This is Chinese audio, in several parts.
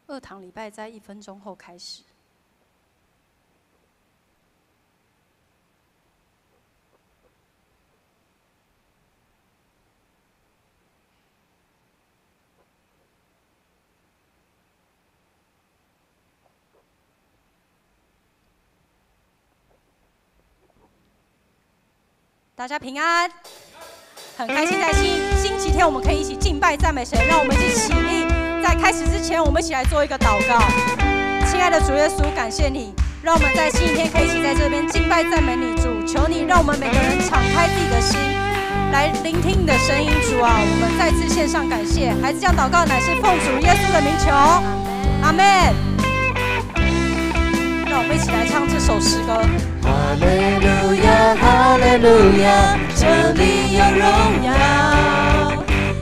2堂礼拜在1分钟后开始。大家平安，很开心在星期天我们可以一起敬拜赞美神，让我们一起起立。在开始之前，我们一起来做一个祷告。亲爱的主耶稣，感谢你，让我们在星期天可以一起在这边敬拜赞美你，主，求你让我们每个人敞开自己的心，来聆听你的声音，主啊，我们再次献上感谢。孩子这样祷告乃是奉主耶稣的名求，阿们。让我们一起来唱这首诗歌。哈利路亚，哈利路亚，这里有荣耀。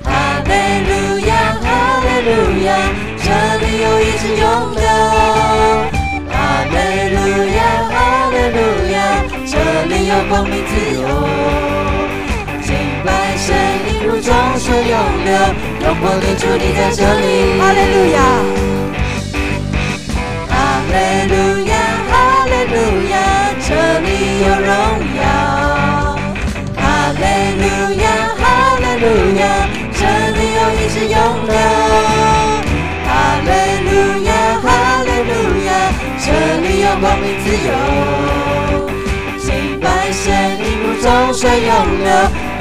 哈利路亚，哈利路亚，这里有医治永留。哈利路亚，哈利路亚，这里有光明自由。敬拜神，一如众水涌流，荣光的主你在这里。哈利路亚，哈利路亚，哈利路亚，这里有荣耀。哈利路亚，哈利路亚，这里有医治永留。哈利路亚，哈利路亚，这里有光明自由。敬拜神，一如众水涌流，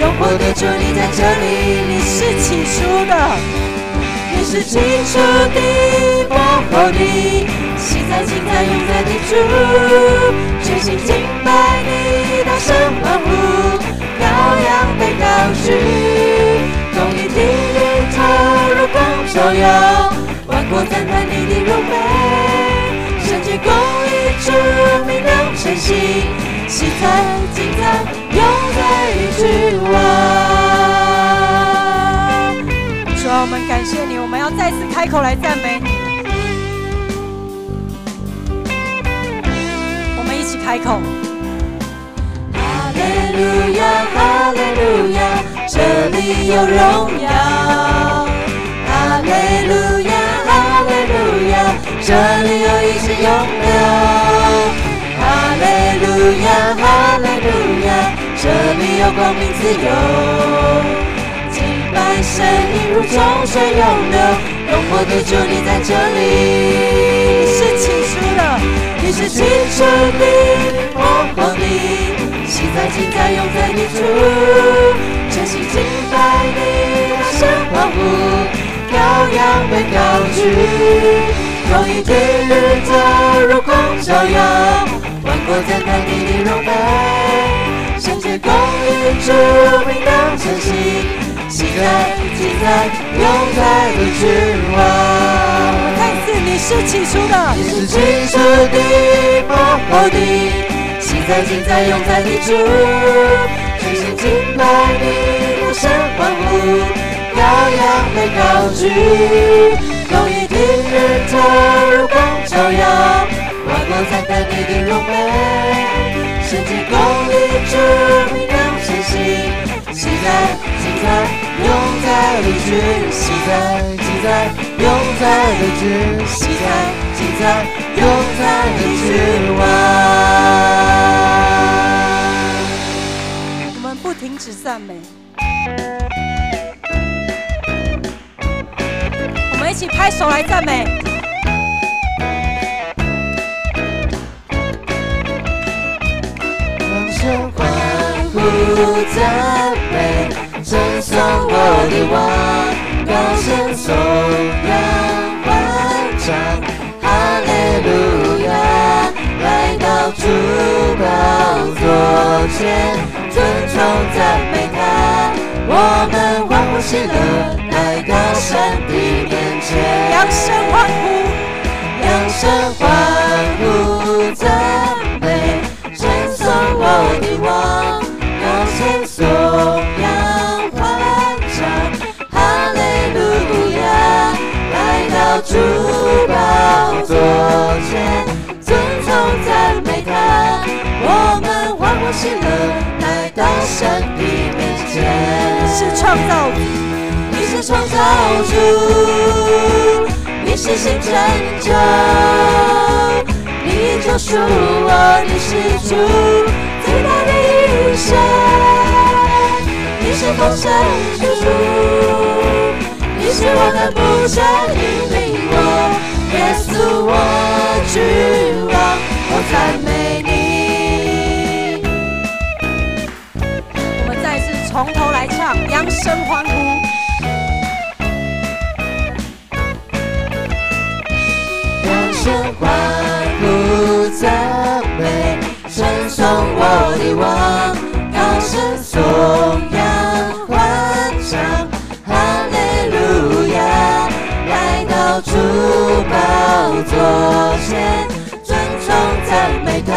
永活的主你在这里。你是起初的，你是起初的，幕后的，昔在今在永在的主，全心敬拜你，大声欢呼，羔羊被高举，公义的日头如光照耀，万国赞叹你的荣美，圣洁公义主名能承行，昔在今在永在的君王。主啊，我们感谢你，我们要再次开口来赞美你。我们一起开口。哈利路亚，哈利路亚，这里有荣耀。哈利路亚，哈利路亚，这里有医治永留。哈利路亚，哈利路亚，这里有光明自由。敬拜神，一如众水涌流，永活的主你在这里。你是起初的，你是起初的，幕后的，昔在今在永在的主，全心敬拜你，大声欢呼，羔羊被高举，公义的日头如光照耀，万国赞叹你的荣美，圣洁公义主名能承行，昔在今在永在的君王。再次，你是起初的，你是起初的，幕后的，昔在今在永在的主，全心敬拜你，大声欢呼，羔羊被高举，公义的日头如光照耀，万国赞叹你的荣美，圣洁公义主名能承行，昔在今在永在的君，昔在今在永在的君，昔在今在永在的君王。我们不停止赞美。我们一起拍手来赞美。让声欢呼赞美，称颂我的王，高声颂扬欢唱，哈利路亚，来到主宝座前，尊崇赞美他，我们欢呼喜乐，来到神的面前，扬声欢呼，扬声欢呼赞美，称颂我的王，高声颂扬欢唱，哈利路亚，来到主宝座前，尊崇赞美他，我们欢呼喜乐，来到神的面前。你是创造主，你是创造主，你你是新拯救，你救赎我，你是主最大的医生，你是丰盛之主，你是我的牧者，引领我，耶稣我君王，我赞美你。我们再次从头来唱，扬声欢呼。扬声欢呼赞美，称颂我的王，高声颂扬欢唱，哈利路亚！来到主宝座前，尊崇赞美他，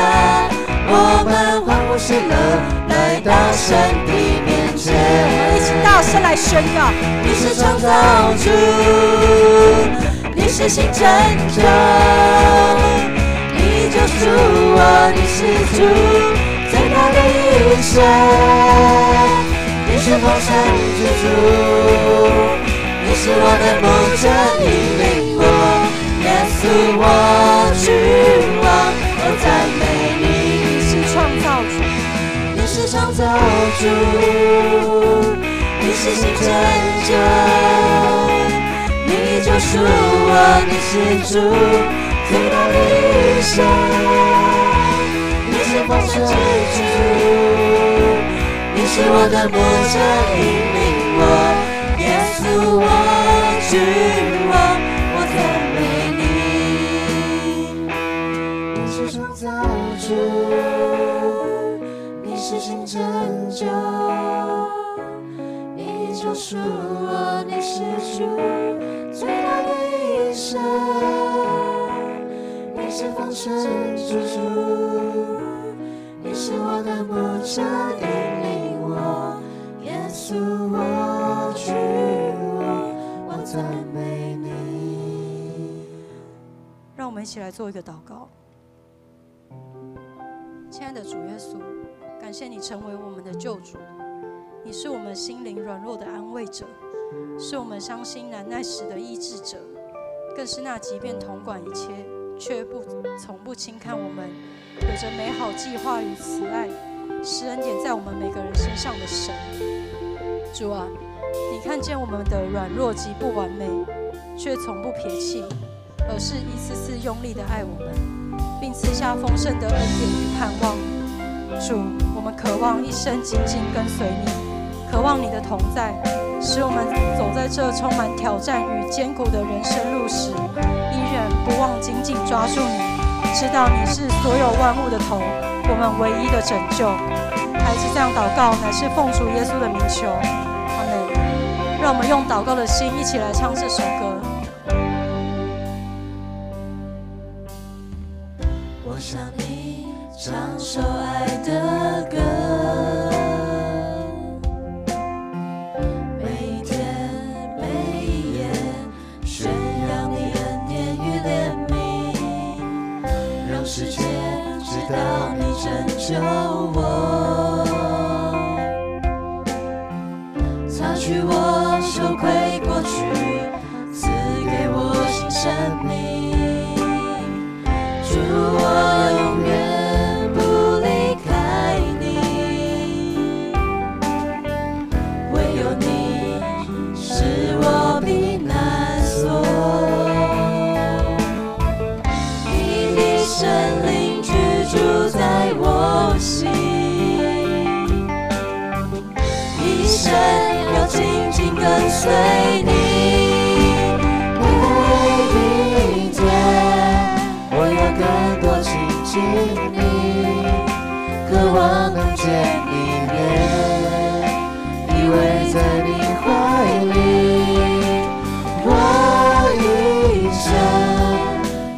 我们欢呼喜乐，来到神的面前。我们一起大声来宣告：你是创造主，你是新拯救，你救赎我，你是主最大的医生，你是丰盛之主，你是我的牧者，引领我，耶稣我君王，我赞美你。你是创造主，你是创造主，你是新拯救，你救赎我，你是主最大的医生，你是丰盛之主，你是我的牧者，引领我，耶稣我君王，我赞美你。你是创造主，你是新拯救，你救赎我，你是主最大的医生，你是丰盛之主，你是我的牧者，引领我，耶稣我君王，我赞美你。让我们一起来做一个祷告。亲爱的主耶稣，感谢你成为我们的救主，你是我们心灵软弱的安慰者，是我们伤心难耐时的医治者，更是那即便统管一切，却从不轻看我们，有着美好计划与慈爱，施恩典在我们每个人身上的神。主啊，你看见我们的软弱及不完美，却从不撇弃，而是一次次用力的爱我们，并赐下丰盛的恩典与盼望。主，我们渴望一生紧紧跟随你，渴望你的同在，使我们走在这充满挑战与艰苦的人生路时，依然不忘紧紧抓住你，知道你是所有万物的头，我们唯一的拯救。孩子这样祷告，乃是奉主耶稣的名求，阿们。让我们用祷告的心一起来唱这首歌。我向你唱首爱的歌，每天每一夜宣扬你恩典与怜悯，让世界知道你拯救我，擦去我羞愧过去，赐给我新生命。主，我永远不离开你，唯有你是我避难所。你的圣灵居住在我心，一生要紧紧跟随你。更多亲近你，渴望能见你面，依偎在你怀里，我一生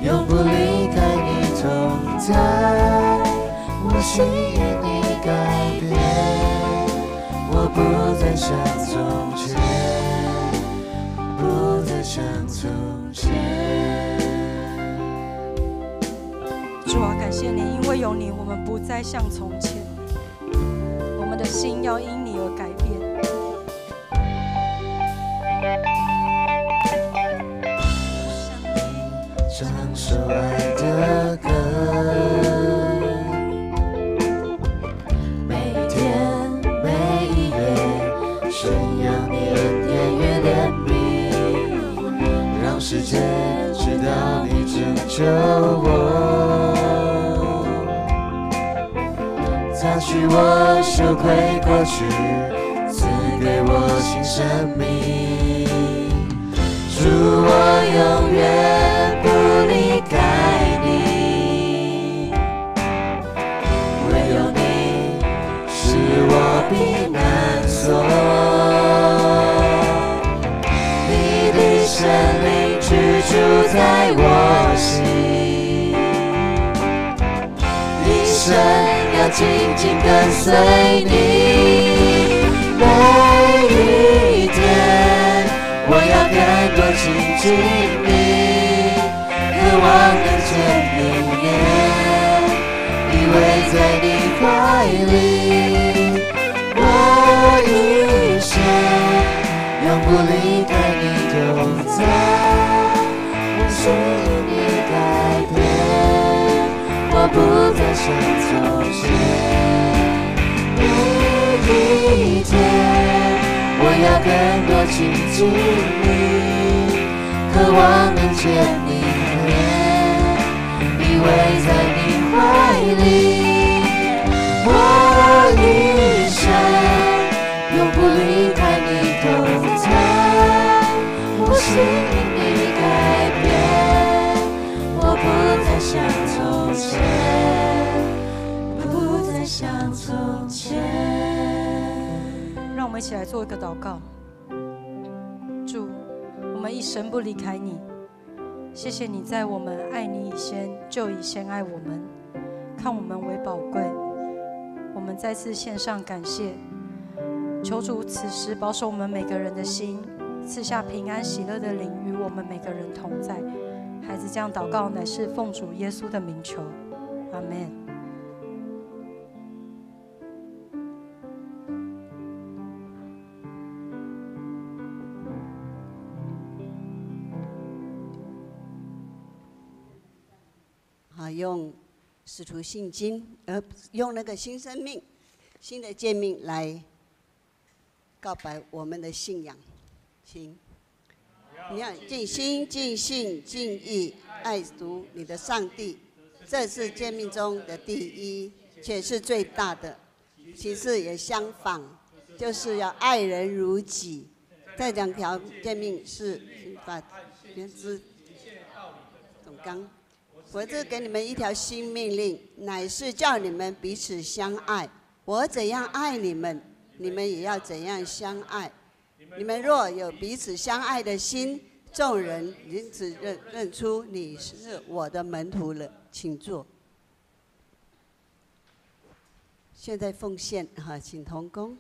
永不离开你同在，我心因你改变，我不再像从前，不再像从前。主啊，感谢你，因为有你，我们不再像从前，我们的心要因你而改变。想首爱的歌。每天每一夜，宣扬你恩典与怜悯，让世界知道你拯救我，擦去我羞愧过去，赐给我新生命。主，我永远不离开你，唯有你是我避难所。你的圣灵居住在我心，一生要紧紧跟随你，每一天我要更多亲近你，渴望能见你面，依偎在你怀里，我一生永不离开你同在，我需你改变，我不再像从前，每一天我要更多亲近你，渴望能见你面，依偎在你怀里，我一生永不离开你同在，我需你改变，我不再像从前，不再像从前。让我们一起来做一个祷告。主，我们一生不离开你，谢谢你在我们爱你以前就已先爱我们，看我们为宝贵。我们再次献上感谢，求主此时保守我们每个人的心，赐下平安喜乐的灵与我们每个人同在。孩子这样祷告乃是奉主耶稣的名求，阿们。用使徒信经，用那个新生命、新的诫命来告白我们的信仰。请你要尽心、尽性、尽意爱主你的上帝，这是诫命中的第一，且是最大的。其次也相仿，就是要爱人如己。这两条诫命是把原之总纲。我这给你们一条新命令，乃是叫你们彼此相爱。我怎样爱你们，你们也要怎样相爱。你们若有彼此相爱的心，众人因此认出你是我的门徒了。请坐。现在奉献哈，请同工。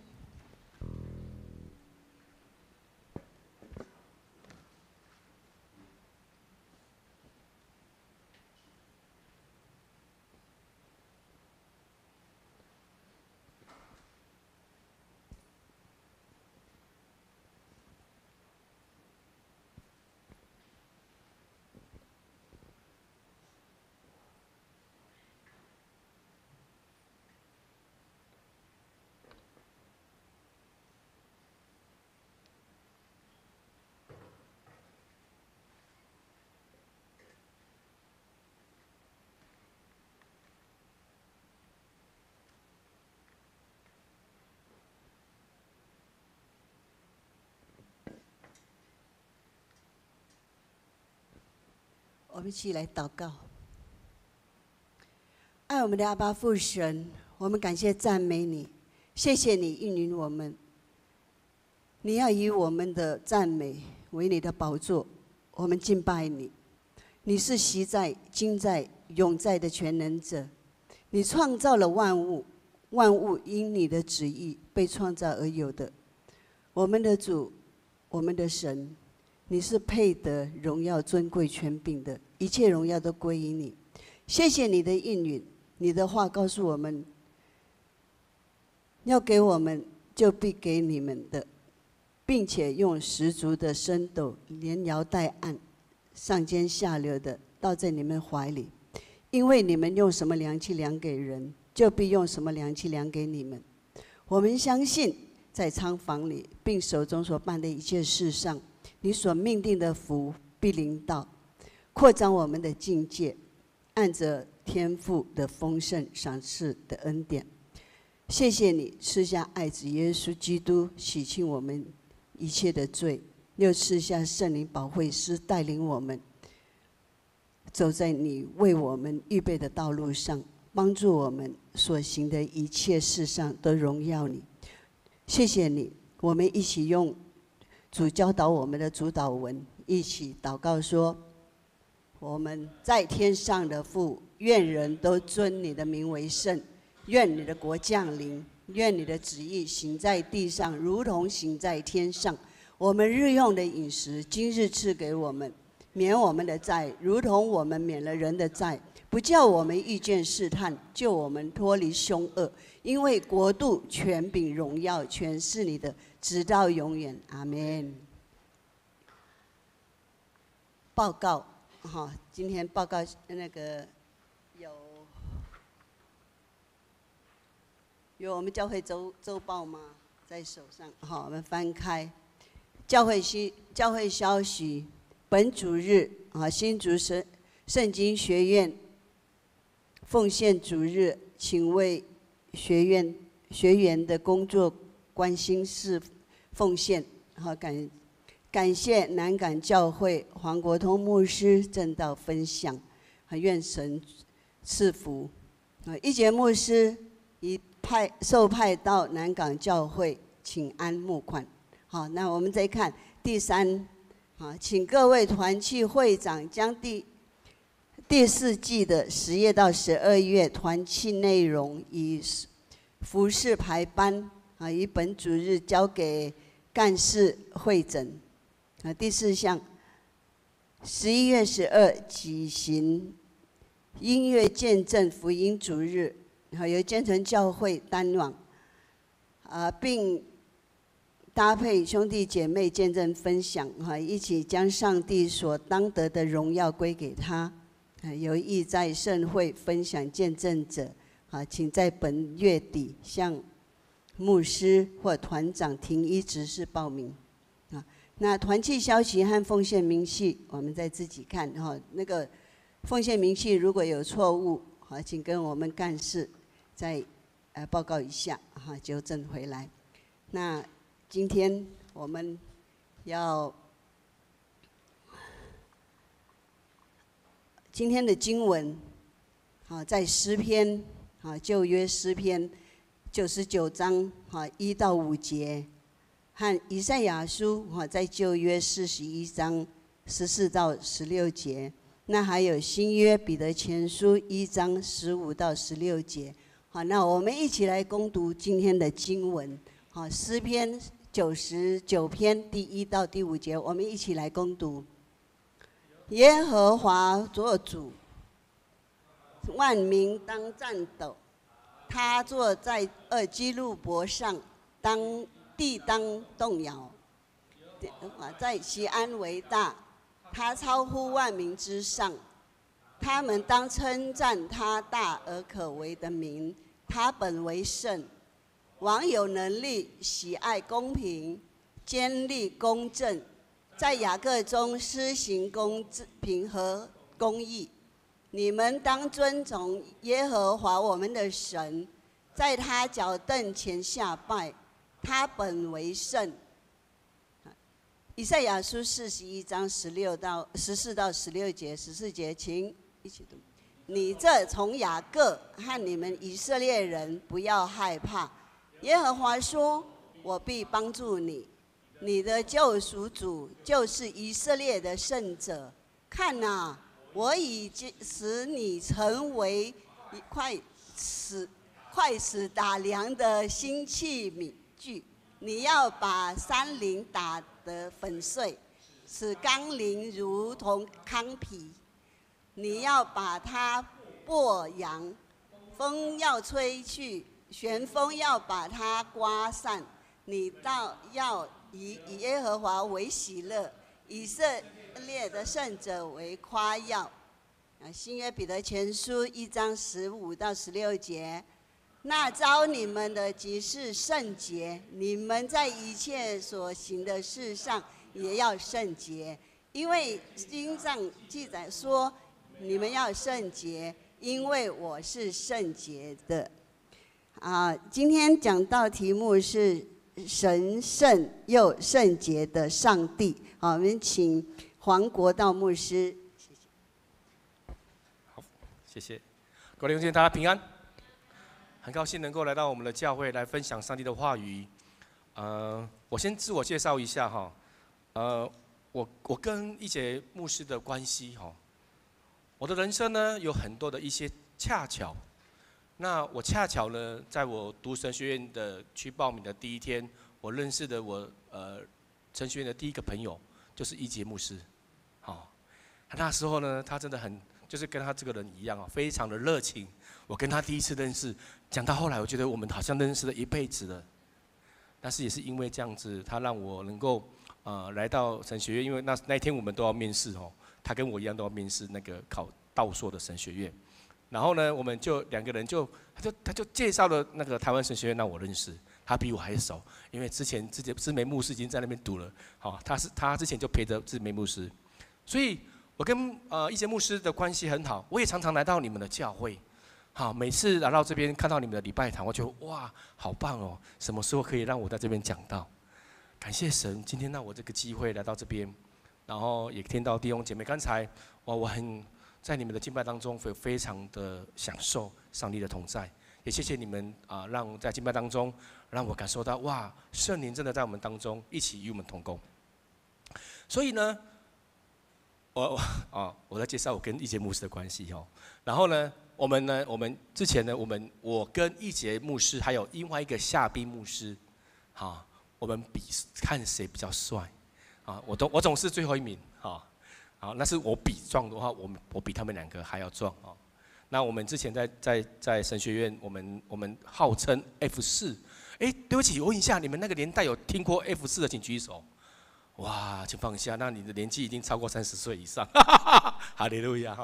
我们一起来祷告。爱我们的阿爸父神，我们感谢赞美你，谢谢你应允我们。你要以我们的赞美为你的宝座，我们敬拜你。你是昔在、今在、永在的全能者，你创造了万物，万物因你的旨意被创造而有的。我们的主，我们的神，你是配得荣耀、尊贵、权柄的，一切荣耀都归于你。谢谢你的应允，你的话告诉我们，要给我们就必给你们的，并且用十足的升斗，连摇带按，上尖下流的倒在你们怀里，因为你们用什么量器量给人，就必用什么量器量给你们。我们相信，在仓房里并手中所办的一切事上，你所命定的福必临到，扩张我们的境界，按着天父的丰盛赏赐的恩典。谢谢你赐下爱子耶稣基督，洗清我们一切的罪，又赐下圣灵保惠师带领我们走在你为我们预备的道路上，帮助我们所行的一切事上都荣耀你。谢谢你，我们一起用主教导我们的主祷文一起祷告说：我们在天上的父，愿人都尊你的名为圣，愿你的国降临，愿你的旨意行在地上，如同行在天上。我们日用的饮食，今日赐给我们，免我们的债，如同我们免了人的债，不叫我们遇见试探，救我们脱离凶恶。因为国度、权柄、荣耀，全是你的，直到永远。阿们。报告，今天报告那个有我们教会周报吗？在手上，好，我们翻开教会消息。本主日新竹圣经学院奉献主日，请为学员的工作关心事奉献。感谢南港教会黄国通牧师正道分享，愿神赐福。一节牧师受派到南港教会请安募款。好，那我们再看第3。请各位团契会长将第4季的10月到12月团契内容以服事排班以本主日交给干事会诊。第4项，11月12举行音乐见证福音主日，由坚城教会担网，并搭配兄弟姐妹见证分享，一起将上帝所当得的荣耀归给他。有意在盛会分享见证者，请在本月底向牧师或团长庭一执事报名。那团契消息和奉献明细，我们再自己看。那个奉献明细如果有错误，请跟我们干事再报告一下，纠正回来。那今天我们要今天的经文，在诗篇，旧约诗篇99章1到5节，和以赛亚书在旧约41章14到16节，那还有新约彼得前书1章15到16节。好，那我们一起来攻读今天的经文。诗篇99篇第1到第5节，我们一起来攻读。耶和华作主，万民当战斗。他坐在基路伯上，地当动摇。在锡安为大，他超乎万民之上。他们当称赞他大而可为的名，他本为圣。王有能力，喜爱公平，坚立公正，在雅各中施行公平和公义。你们当尊崇耶和华我们的神，在他脚凳前下拜，他本为圣。以赛亚书41章14到16节，14节，请一起读。你这从雅各和你们以色列人，不要害怕。耶和华说：我必帮助你，你的救赎主就是以色列的圣者。看哪，我已使你成为快使打粮的新器具。你要把山林打得粉碎，使冈林如同糠皮。你要把它剥扬，风要吹去，旋风要把它刮散。你倒要以耶和华为喜乐，以色列的圣者为夸耀。新约彼得前书1章15到16节。那召你们的即是圣洁，你们在一切所行的事上也要圣洁，因为经上记载说，你们要圣洁，因为我是圣洁的。今天讲到题目是神圣又圣洁的上帝。我们请黄国道牧师。谢谢。好，谢谢。各位弟兄姐妹，大家平安。很高兴能够来到我们的教会来分享上帝的话语。我先自我介绍一下哈。我跟一节牧师的关系哈，我的人生呢有很多的一些恰巧。那我恰巧呢，在我读神学院的去报名的第一天，我认识的我神学院的第一个朋友就是一节牧师。好，那时候呢，他真的很就是跟他这个人一样非常的热情。我跟他第一次认识，讲到后来，我觉得我们好像认识了一辈子了。但是也是因为这样子，他让我能够来到神学院，因为那一天我们都要面试他跟我一样都要面试那个考道硕的神学院。然后呢，我们就两个人他就介绍了那个台湾神学院让我认识，他比我还熟，因为之前志梅牧师已经在那边读了，他之前就陪着志梅牧师，所以我跟一些牧师的关系很好，我也常常来到你们的教会，每次来到这边看到你们的礼拜堂，我觉得哇，好棒哦！什么时候可以让我在这边讲道？感谢神，今天让我这个机会来到这边，然后也听到弟兄姐妹刚才我很。在你们的敬拜当中，非常的享受上帝的同在，也谢谢你们让在敬拜当中让我感受到哇，圣灵真的在我们当中一起与我们同工。所以呢，我在介绍我跟一节牧师的关系然后呢，我们之前呢，我跟一节牧师还有另外一个夏冰牧师，我们比看谁比较帅我总是最后一名好，那是我比壮的话，我比他们两个还要壮那我们之前在神学院，我们号称 F4。对不起，我问一下，你们那个年代有听过 F4的，请举手。哇，请放下，那你的年纪已经超过30岁以上，哈利路亚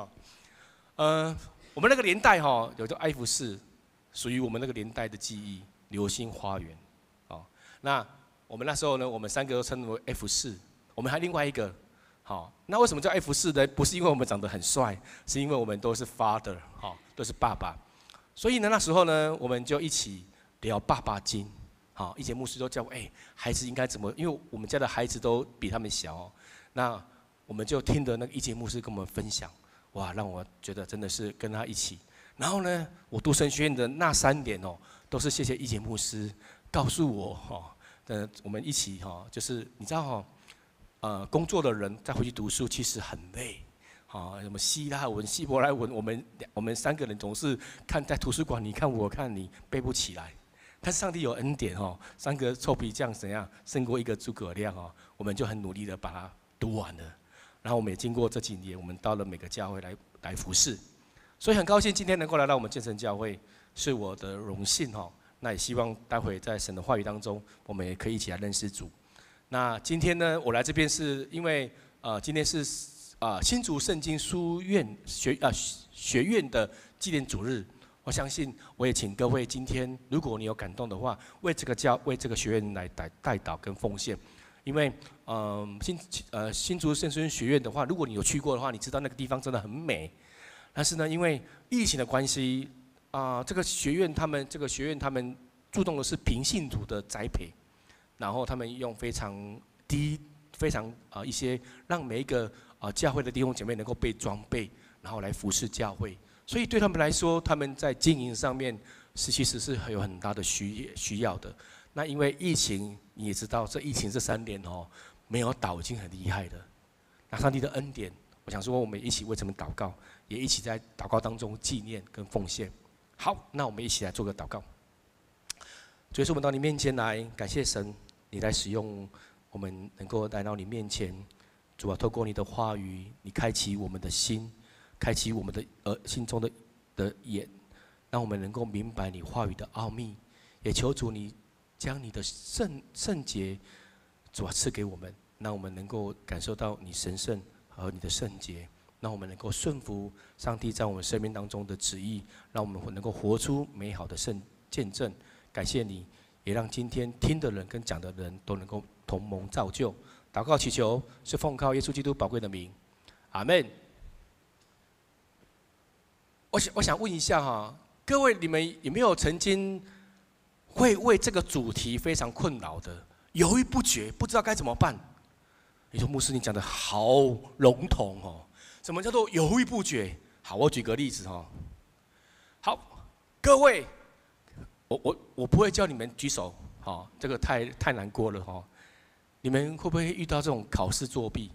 我们那个年代有叫 F4，属于我们那个年代的记忆，流星花园那我们那时候呢，我们3个都称为 F4，我们还另外一个。那为什么叫 F4呢？不是因为我们长得很帅，是因为我们都是 father， 都是爸爸。所以呢，那时候呢，我们就一起聊爸爸经。一节牧师都叫我，孩子应该怎么？因为我们家的孩子都比他们小那我们就听着那个一节牧师跟我们分享，哇，让我觉得真的是跟他一起。然后呢，我读神学院的那3年都是谢谢一节牧师告诉我我们一起就是你知道工作的人再回去读书其实很累，什么希腊文、希伯来文，我们3个人总是看在图书馆，你看我看你背不起来。但是上帝有恩典3个臭皮匠怎样胜过1个诸葛亮我们就很努力的把它读完了。然后我们也经过这几年，我们到了每个教会来服侍，所以很高兴今天能够来到我们建成教会，是我的荣幸那也希望待会在神的话语当中，我们也可以一起来认识主。那今天呢，我来这边是因为今天是新竹圣经书院学院的纪念主日。我相信我也请各位今天，如果你有感动的话，为这个学院来代祷跟奉献。因为新竹圣经学院的话，如果你有去过的话，你知道那个地方真的很美。但是呢，因为疫情的关系这个学院他们注重的是平信徒的栽培。然后他们用非常一些让每一个教会的弟兄姐妹能够被装备，然后来服侍教会。所以对他们来说，他们在经营上面其实是有很大的需要的。那因为疫情，你也知道，疫情这3年没有倒已经很厉害了。那上帝的恩典，我想说我们一起为他们祷告，也一起在祷告当中纪念跟奉献。好，那我们一起来做个祷告。主耶稣，我们到你面前来，感谢神，你来使用我们，能够来到你面前。主啊，透过你的话语，你开启我们的心，开启我们的心中的眼，让我们能够明白你话语的奥秘。也求主你将你的圣洁，主啊赐给我们，让我们能够感受到你神圣和你的圣洁，让我们能够顺服上帝在我们生命当中的旨意，让我们能够活出美好的见证。感谢你，也让今天听的人跟讲的人都能够同蒙造就。祷告祈求是奉靠耶稣基督宝贵的名，阿们。我想问一下哈，各位你们有没有曾经会为这个主题非常困扰的，犹豫不决，不知道该怎么办？你说牧师，你讲的好笼统哦，什么叫做犹豫不决？好，我举个例子哈。好，各位，我不会叫你们举手，哈，这个太难过了哈。你们会不会遇到这种考试作弊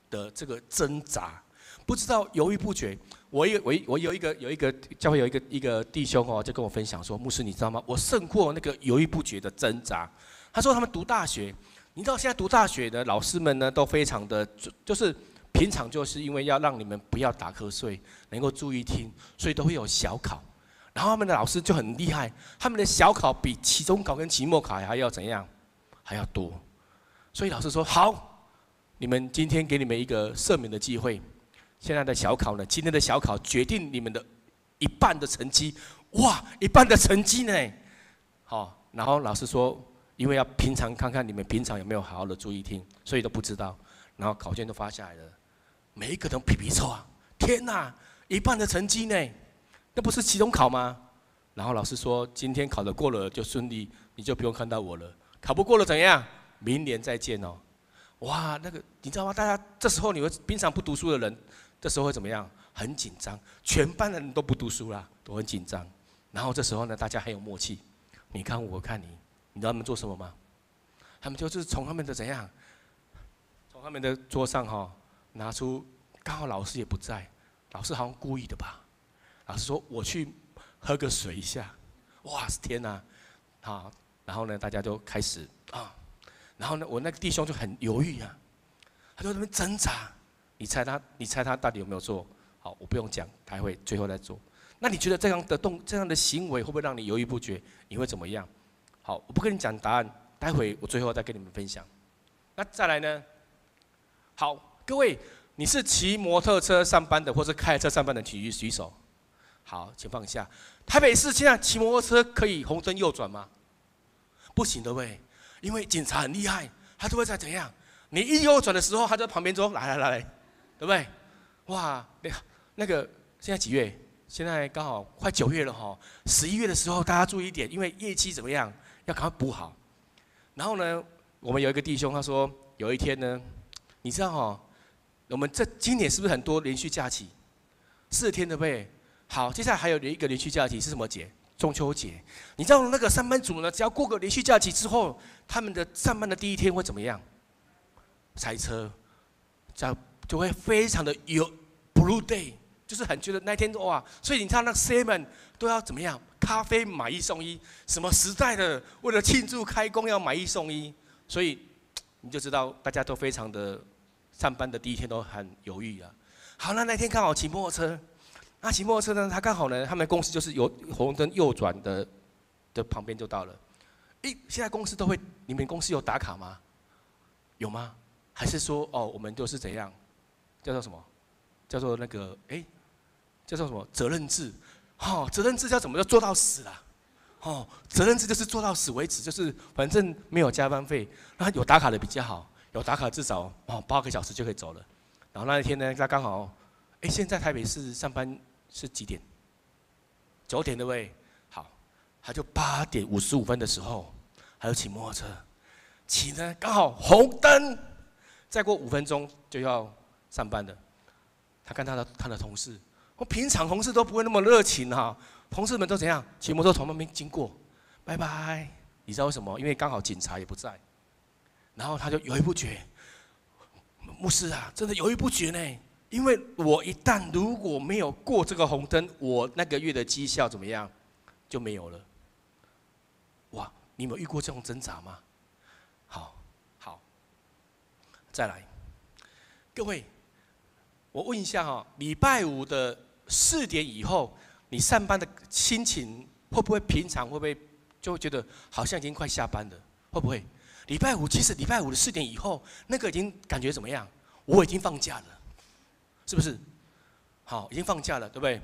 的这个挣扎？不知道犹豫不决。我有一个教会有一个弟兄哦，就跟我分享说，牧师你知道吗？我胜过那个犹豫不决的挣扎。他说他们读大学，你知道现在读大学的老师们呢，都非常的就是平常就是因为要让你们不要打瞌睡，能够注意听，所以都会有小考。然后他们的老师就很厉害，他们的小考比期中考跟期末考还要怎样？还要多。所以老师说好，你们今天给你们一个赦免的机会。现在的小考呢，今天的小考决定你们的一半的成绩，哇，一半的成绩呢？好，然后老师说，因为要平常看看你们平常有没有好好的注意听，所以都不知道。然后考卷都发下来了，每一个都皮皮臭啊！天哪，一半的成绩呢？那不是期中考吗？然后老师说，今天考得过了就顺利，你就不用看到我了。考不过了怎样？明年再见哦。哇，那个你知道吗？大家这时候你会平常不读书的人，这时候会怎么样？很紧张，全班的人都不读书啦，都很紧张。然后这时候呢，大家很有默契，你看我看你，你知道他们做什么吗？他们就是从他们的怎样，从他们的桌上哈拿出，刚好老师也不在，老师好像故意的吧？老师说我去喝个水一下，哇天哪，好，然后呢大家就开始啊。然后呢，我那个弟兄就很犹豫啊，他就在那边挣扎。你猜他到底有没有做？好，我不用讲，他会最后再做。那你觉得这样的行为会不会让你犹豫不决？你会怎么样？好，我不跟你讲答案，待会我最后再跟你们分享。那再来呢？好，各位，你是骑摩托车上班的，或是开车上班的，请举手。好，请放下。台北市现在骑摩托车可以红灯右转吗？不行，对不对？因为警察很厉害，他都会在怎样？你一右转的时候，他在旁边说：“来，对不对？”哇，那个现在几月？现在刚好快9月了哈。11月的时候，大家注意一点，因为业绩怎么样，要赶快补好。然后呢，我们有一个弟兄，他说有一天呢，你知道哈，我们今年是不是很多连续假期？4天，对不对？好，接下来还有一个连续假期是什么节？中秋节。你知道那个上班族呢，只要过个连续假期之后，他们的上班的第一天会怎么样？塞车，就会非常的有 blue day， 就是很觉得那天哇，所以你看那 7 都要怎么样？咖啡买1送1，什么时代的为了庆祝开工要买1送1，所以你就知道大家都非常的上班的第一天都很犹豫啊。好，那天刚好骑摩托车。那骑摩托车呢？他刚好呢，他们公司就是有红灯右转的旁边就到了。现在公司都会，你们公司有打卡吗？有吗？还是说我们都是怎样？叫做什么？叫做那个叫做什么？责任制。责任制叫怎么？就做到死啦。责任制就是做到死为止，就是反正没有加班费。那有打卡的比较好，有打卡至少8个小时就可以走了。然后那一天呢，他刚好，现在台北市上班是几点？9点，对不对？好，他就8点55分的时候，他就骑摩托车，骑呢刚好红灯，再过5分钟就要上班了。他看他的同事，平常同事都不会那么热情哈，同事们都怎样？骑摩托车从旁边经过，拜拜。你知道为什么？因为刚好警察也不在，然后他就犹豫不决。牧师啊，真的犹豫不决呢。因为我一旦如果没有过这个红灯，我那个月的绩效怎么样就没有了。哇，你有没有遇过这种挣扎吗？好，再来，各位，我问一下哈，礼拜五的4点以后，你上班的心情会不会平常？会不会就会觉得好像已经快下班了？会不会？其实礼拜五的4点以后，那个已经感觉怎么样？我已经放假了。是不是？好，已经放假了，对不对？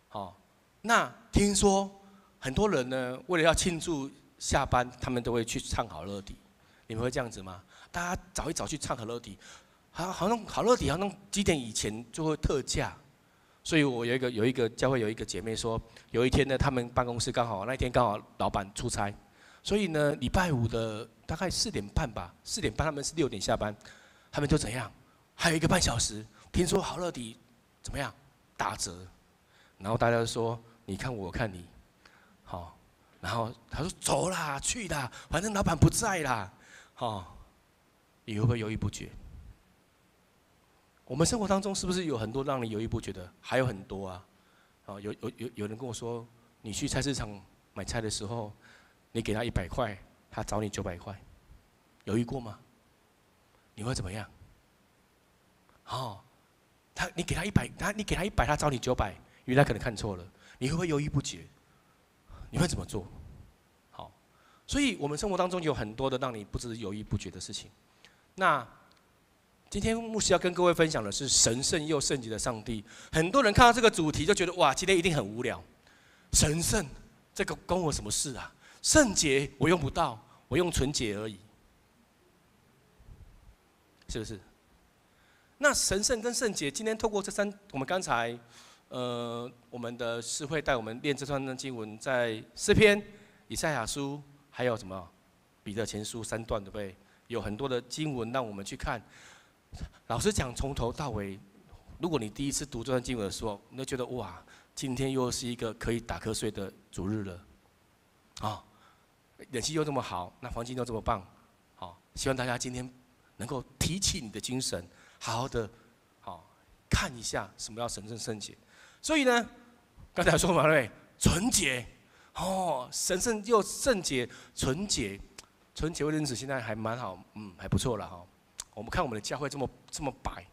好，那听说很多人呢，为了要庆祝下班，他们都会去唱好乐迪。你们会这样子吗？大家找一找去唱好乐迪，好像好乐迪好像几点以前就会特价。所以我有一个教会有一个姐妹说，有一天呢，他们办公室那一天刚好老板出差，所以呢，礼拜五的大概4点半吧，4点半他们是6点下班，他们就怎样？还有1个半小时，听说好乐迪怎么样打折，然后大家就说你看我看你，好，然后他说走啦去啦，反正老板不在啦，好，你会不会犹豫不决？我们生活当中是不是有很多让你犹豫不决的？还有很多啊，有人跟我说，你去菜市场买菜的时候，你给他100块，他找你900块，犹豫过吗？你会怎么样？你给他100，他找你900，因为他可能看错了，你会不会犹豫不决？你会怎么做？好，所以我们生活当中有很多的让你不知犹豫不决的事情。那今天牧师要跟各位分享的是神圣又圣洁的上帝。很多人看到这个主题就觉得哇，今天一定很无聊。神圣这个关我什么事啊？圣洁我用不到，我用纯洁而已，是不是？那神圣跟圣洁，今天透过我们刚才我们的诗会带我们练这段经文，在诗篇、以赛亚书，还有什么彼得前书3段，对不对？有很多的经文让我们去看。老实讲，从头到尾，如果你第一次读这段经文的时候，你就觉得哇，今天又是一个可以打瞌睡的主日了，冷气又这么好，那环境又这么棒，希望大家今天能够提起你的精神，好好的看一下什么叫神圣圣洁。所以呢，刚才说嘛，对不对？纯洁，神圣又圣洁，纯洁为人子现在还蛮好，还不错了哈。我们看我们的教会这么白，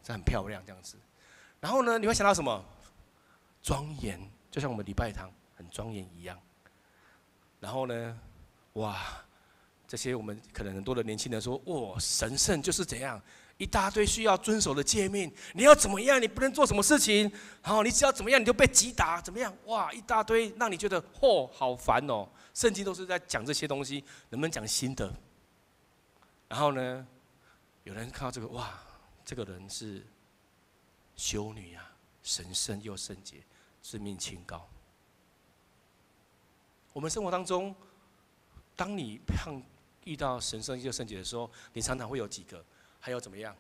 这很漂亮这样子。然后呢，你会想到什么？庄严，就像我们礼拜堂很庄严一样。然后呢，哇，这些我们可能很多的年轻人说，神圣就是怎样，一大堆需要遵守的诫命，你要怎么样，你不能做什么事情，然后你只要怎么样，你就被击打，怎么样？哇，一大堆让你觉得好烦哦。圣经都是在讲这些东西，能不能讲新的？然后呢，有人看到这个，哇，这个人是修女啊，神圣又圣洁，自命清高。我们生活当中，当你遇到神圣又圣洁的时候，你常常会有几个，还有怎么样？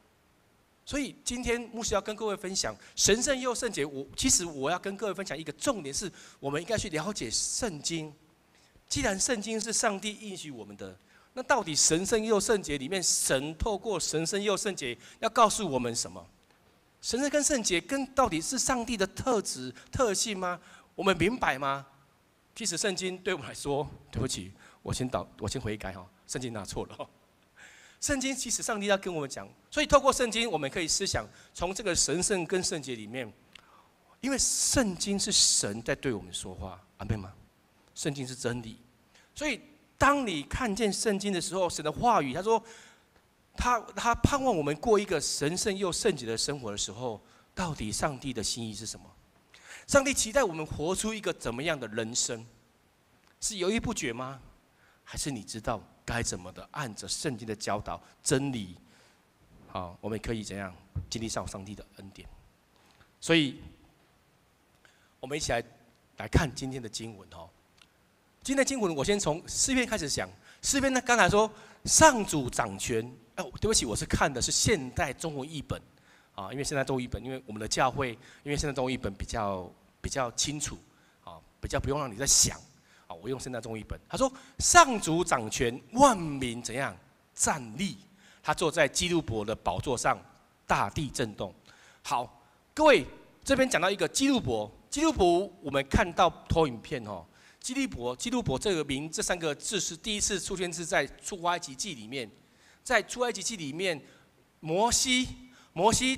所以今天牧师要跟各位分享神圣又圣洁。其实我要跟各位分享一个重点是，我们应该去了解圣经。既然圣经是上帝应许我们的，那到底神圣又圣洁里面，神透过神圣又圣洁要告诉我们什么？神圣跟圣洁到底是上帝的特质特性吗？我们明白吗？其实圣经对我来说，对不起，我先悔改哈，圣经拿错了。圣经其实上帝要跟我们讲，所以透过圣经，我们可以思想从这个神圣跟圣洁里面，因为圣经是神在对我们说话，阿们吗？圣经是真理，所以当你看见圣经的时候，神的话语，他说他盼望我们过一个神圣又圣洁的生活的时候，到底上帝的心意是什么？上帝期待我们活出一个怎么样的人生？是犹豫不决吗？还是你知道该怎么的按着圣经的教导真理，我们可以怎样经历上上帝的恩典？所以，我们一起来看今天的经文哦。今天的经文，我先从诗篇开始讲。诗篇呢，刚才说上主掌权。对不起，我是看的是现代中文译本，因为现代中文译本，因为我们的教会，因为现代中文译本比较清楚，比较不用让你在想，我用现代中文译本。他说上主掌权，万民怎样站立？他坐在基路伯的宝座上，大地震动。好，各位这边讲到一个基路伯，我们看到投影片哦。基路伯这个名，这3个字是第一次出现是在出埃及记里面。在出埃及记里面，摩西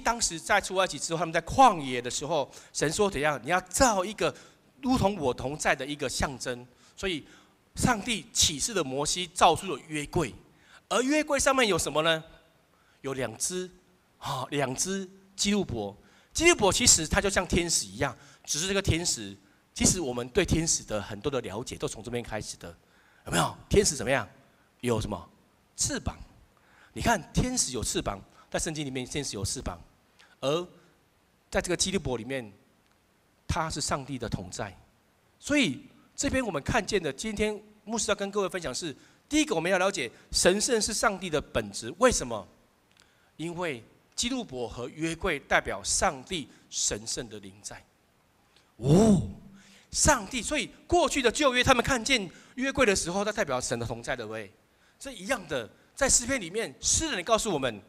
当时在出埃及之后，他们在旷野的时候，神说怎样？你要造一个如同我同在的一个象征。所以，上帝启示了摩西造出了约柜，而约柜上面有什么呢？有2只基路伯。基督伯其实他就像天使一样，只是这个天使，其实我们对天使的很多的了解都从这边开始的，有没有？天使怎么样？有什么翅膀？你看天使有翅膀，在圣经里面天使有翅膀，而在这个基督伯里面，他是上帝的同在。所以这边我们看见的，今天牧师要跟各位分享是：第一个，我们要了解神圣是上帝的本质。为什么？因为基督伯和约柜代表上帝神圣的临在。上帝，所以过去的旧约，他们看见约柜的时候，它代表神的同在的位。这一样的，在诗篇里面，诗人告诉我们，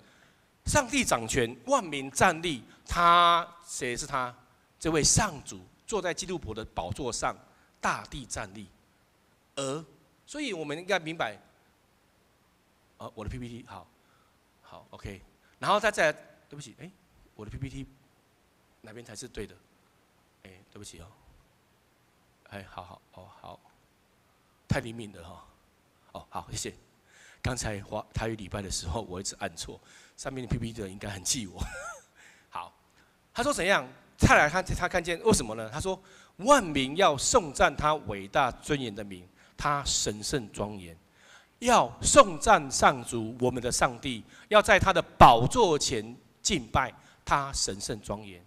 上帝掌权，万民站立。谁是他？这位上主坐在基督伯的宝座上，大地站立。所以我们应该明白，我的 PPT 好 OK， 然后再来，对不起，我的 PPT 哪边才是对的？对不起好，太灵敏了哈。好，谢谢。刚才台语礼拜的时候，我一直按错，上面的 PPT 的人应该很气我。好，他说怎样？再来他看见为什么呢？他说万民要颂赞他伟大尊严的名，他神圣庄严，要颂赞上主我们的上帝，要在他的宝座前敬拜他神圣庄严。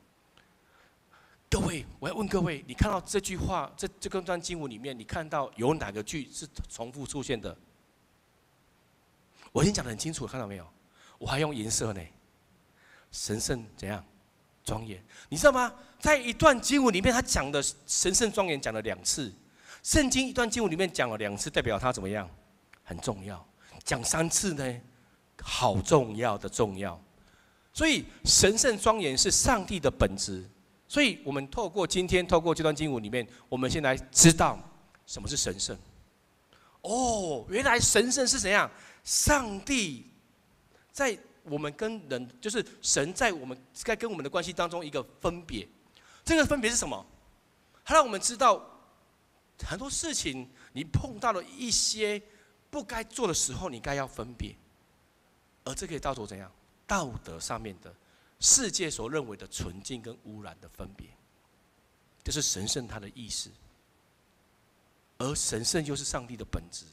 各位，我要问各位，你看到这句话，这段经文里面，你看到有哪个句是重复出现的？我已经讲得很清楚，看到没有？我还用颜色呢。神圣怎样？庄严。你知道吗？在一段经文里面，他讲的神圣庄严讲了2次。圣经一段经文里面讲了2次，代表它怎么样？很重要。讲3次呢，好重要的重要。所以神圣庄严是上帝的本质。所以我们透过这段经文里面，我们先来知道什么是神圣。原来神圣是怎样？上帝在我们跟人，就是神在我们在跟我们的关系当中一个分别。这个分别是什么？它让我们知道很多事情，你碰到了一些不该做的时候，你该要分别。而这可以到做怎样？道德上面的。世界所认为的纯净跟污染的分别，这是神圣它的意思。而神圣又是上帝的本质，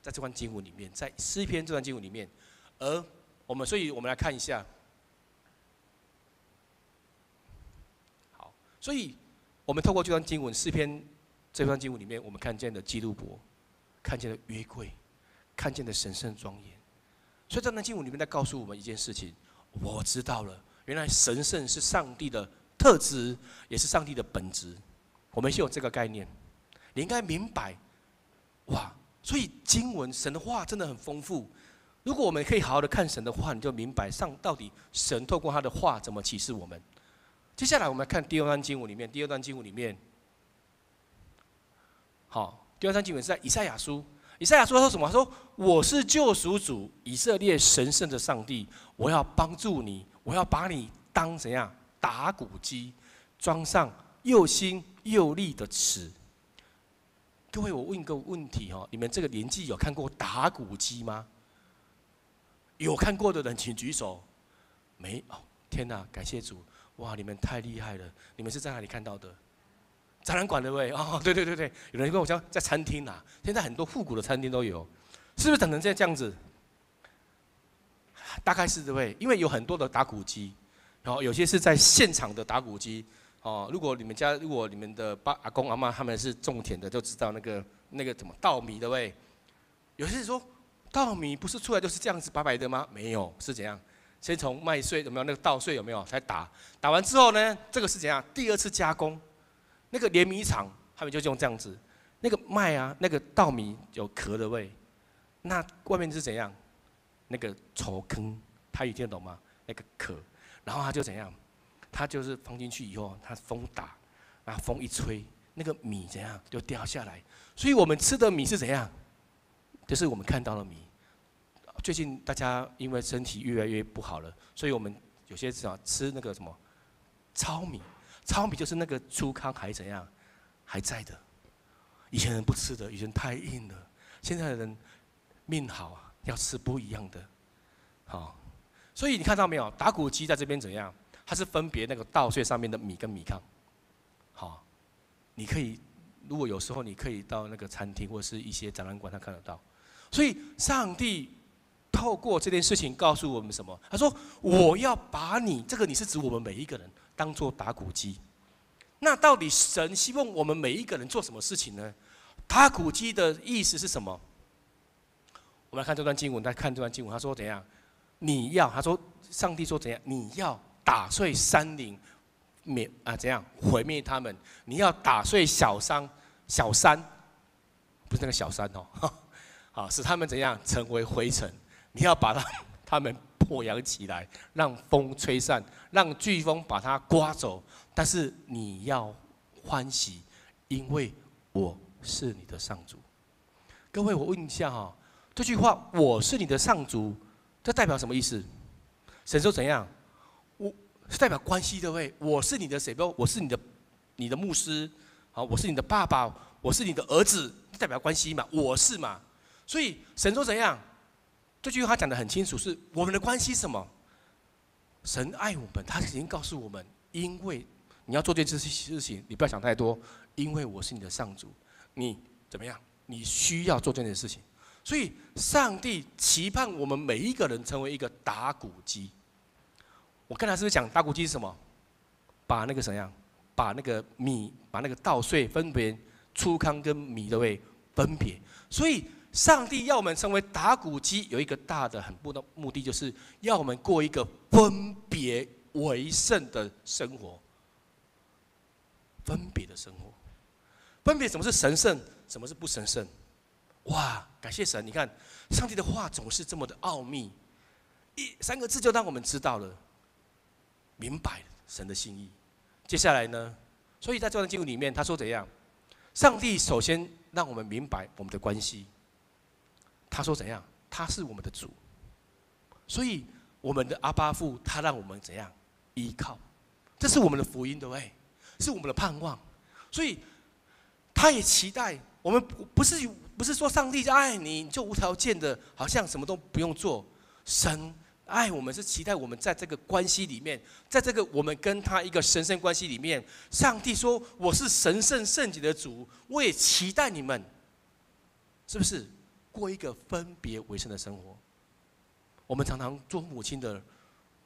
在这段经文里面，在诗篇这段经文里面，所以我们来看一下。好，所以我们透过这段经文，诗篇这段经文里面，我们看见了基督伯，看见了约柜，看见了神圣庄严。所以这段经文里面在告诉我们一件事情。我知道了，原来神圣是上帝的特质，也是上帝的本质。我们先有这个概念，你应该明白。所以经文神的话真的很丰富。如果我们可以好好的看神的话，你就明白到底神透过他的话怎么启示我们。接下来我们来看第2段经文里面，第2段经文里面，第2段经文是在以赛亚书。以赛亚书他说什么？他说：“我是救赎主，以色列神圣的上帝，我要帮助你，我要把你当怎样打谷机，装上又新又利的齿。”各位，我问个问题你们这个年纪有看过打谷机吗？有看过的人请举手。没天哪，感谢主！你们太厉害了！你们是在哪里看到的？展览馆对不对？对，有人跟我讲在餐厅啊，现在很多复古的餐厅都有，是不是等成这样子？大概是对不对？因为有很多的打谷机，有些是在现场的打谷机。如果你们的阿公阿嬷他们是种田的，就知道那个怎么稻米对不对？有些人说稻米不是出来就是这样子白白的吗？没有，是怎样？先从麦穗有没有那个稻穗有没有才打完之后呢，这个是怎样？第2次加工。那个连米厂，他们就用这样子，那个麦啊，那个稻米有壳的味，那外面是怎样？那个抽坑，他语听得懂吗？那个壳，然后他就怎样？他就是放进去以后，他风打，然后风一吹，那个米怎样就掉下来。所以我们吃的米是怎样？就是我们看到的米。最近大家因为身体越来越不好了，所以我们有些吃那个什么糙米。糙米就是那个粗糠还怎样，还在的。以前人不吃的，以前太硬了。现在的人命好要吃不一样的。所以你看到没有？打谷机在这边怎样？它是分别那个稻穗上面的米跟米糠。好，你可以，如果有时候你可以到那个餐厅或是一些展览馆，他看得到。所以上帝透过这件事情告诉我们什么？他说：“我要把你，这个你是指我们每一个人，当做打谷机。”那到底神希望我们每一个人做什么事情呢？打谷机的意思是什么？我们来看这段经文，再看这段经文，他说怎样？他说上帝说怎样？你要打碎山陵，怎样毁灭他们？你要打碎小山，不是那个小山哦，好，使他们怎样成为灰尘？你要把他们破扬起来，让风吹散，让飓风把它刮走。但是你要欢喜，因为我是你的上主。各位，我问一下哈，这句话“我是你的上主”，这代表什么意思？神说怎样？我是代表关系，对不对？我是你的谁？我是你的牧师，好，我是你的爸爸，我是你的儿子，代表关系嘛？我是嘛？所以神说怎样？这句话讲得很清楚，是我们的关系是什么？神爱我们，他已经告诉我们，因为你要做这件事情，你不要想太多，因为我是你的上主，你怎么样？你需要做这件事情。所以上帝期盼我们每一个人成为一个打谷机。我刚才是不是讲打谷机是什么？把那个怎样？把那个米，把那个稻穗分别粗糠跟米的味分别。所以上帝要我们成为打谷机，有一个大的很不的目的，就是要我们过一个分别为圣的生活。分别的生活，分别什么是神圣，什么是不神圣？哇，感谢神！你看，上帝的话总是这么的奥秘，3个字就让我们知道了，明白神的心意。接下来呢？所以在这段经文里面，他说怎样？上帝首先让我们明白我们的关系。他说怎样？他是我们的主，所以我们的阿爸父，他让我们怎样依靠？这是我们的福音，对不对？是我们的盼望。所以他也期待我们，不是说上帝爱你就无条件的，好像什么都不用做。神爱我们是期待我们在这个关系里面，在这个我们跟他一个神圣关系里面，上帝说我是神圣圣洁的主，我也期待你们，是不是过一个分别为圣的生活？我们常常做母亲的，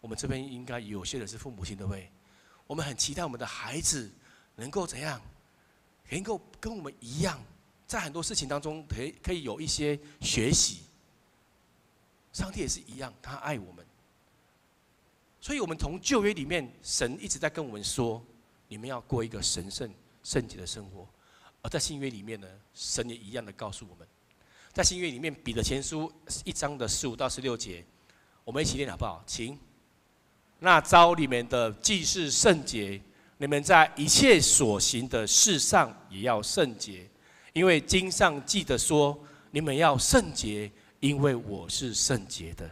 我们这边应该有些人是父母亲，对不对？我们很期待我们的孩子能够怎样，能够跟我们一样，在很多事情当中可以有一些学习。上帝也是一样，他爱我们。所以我们从旧约里面，神一直在跟我们说，你们要过一个神圣圣洁的生活。而在新约里面呢，神也一样的告诉我们，在新约里面，彼得前书1章的15到16节，我们一起念好不好？请。那召你们的既是圣洁，你们在一切所行的事上也要圣洁，因为经上记得说，你们要圣洁，因为我是圣洁的。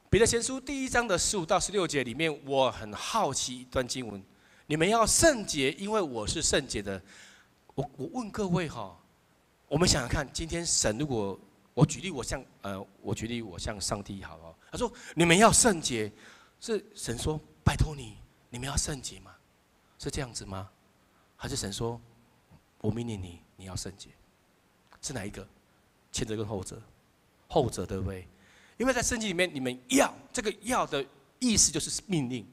彼得前书1章的15到16节里面，我很好奇一段经文：你们要圣洁，因为我是圣洁的。我问各位哈，我们想想看，今天神如果我举例我像上帝好不好？他说你们要圣洁。是神说拜托你们要圣洁吗？是这样子吗？还是神说我命令你要圣洁？是哪一个？前者跟后者？后者对不对？因为在圣经里面，你们要这个要的意思就是命令。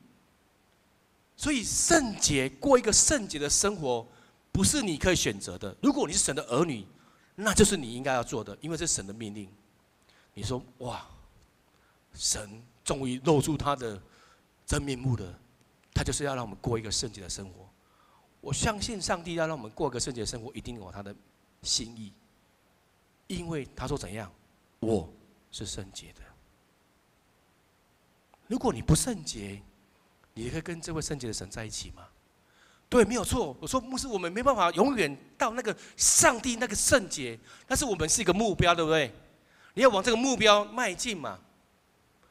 所以圣洁，过一个圣洁的生活，不是你可以选择的。如果你是神的儿女，那就是你应该要做的，因为这是神的命令。你说哇，神终于露出他的真面目了，他就是要让我们过一个圣洁的生活。我相信上帝要让我们过一个圣洁的生活，一定有他的心意，因为他说怎样，我是圣洁的。如果你不圣洁，你可以跟这位圣洁的神在一起吗？对，没有错。我说牧师，我们没办法永远到那个上帝那个圣洁，但是我们是一个目标，对不对？你要往这个目标迈进嘛。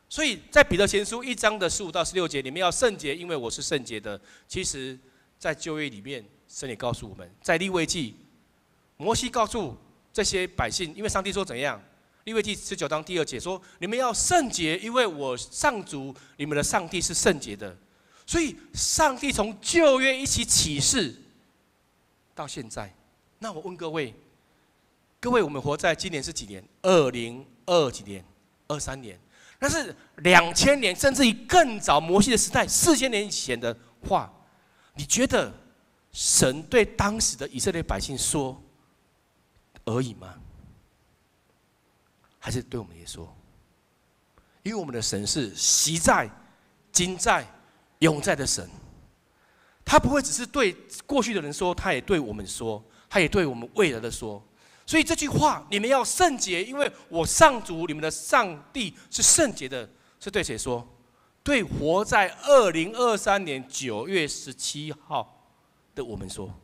所以在彼得前书1章的15到16节，你们要圣洁，因为我是圣洁的。其实，在旧约里面，神也告诉我们，在利未记，摩西告诉这些百姓，因为上帝说怎样？利未记19章第2节说：“你们要圣洁，因为我上主你们的上帝是圣洁的。”所以上帝从旧约一起启示到现在。那我问各位，我们活在今年是几年？2020几年？23年？那是2000年，甚至于更早摩西的时代，4000年以前的话，你觉得神对当时的以色列百姓说而已吗？还是对我们也说？因为我们的神是昔在、今在、永在的神，他不会只是对过去的人说，他也对我们说，他也对我们未来的说。所以这句话，你们要圣洁，因为我上主你们的上帝是圣洁的，是对谁说？对活在2023年9月17号的我们说，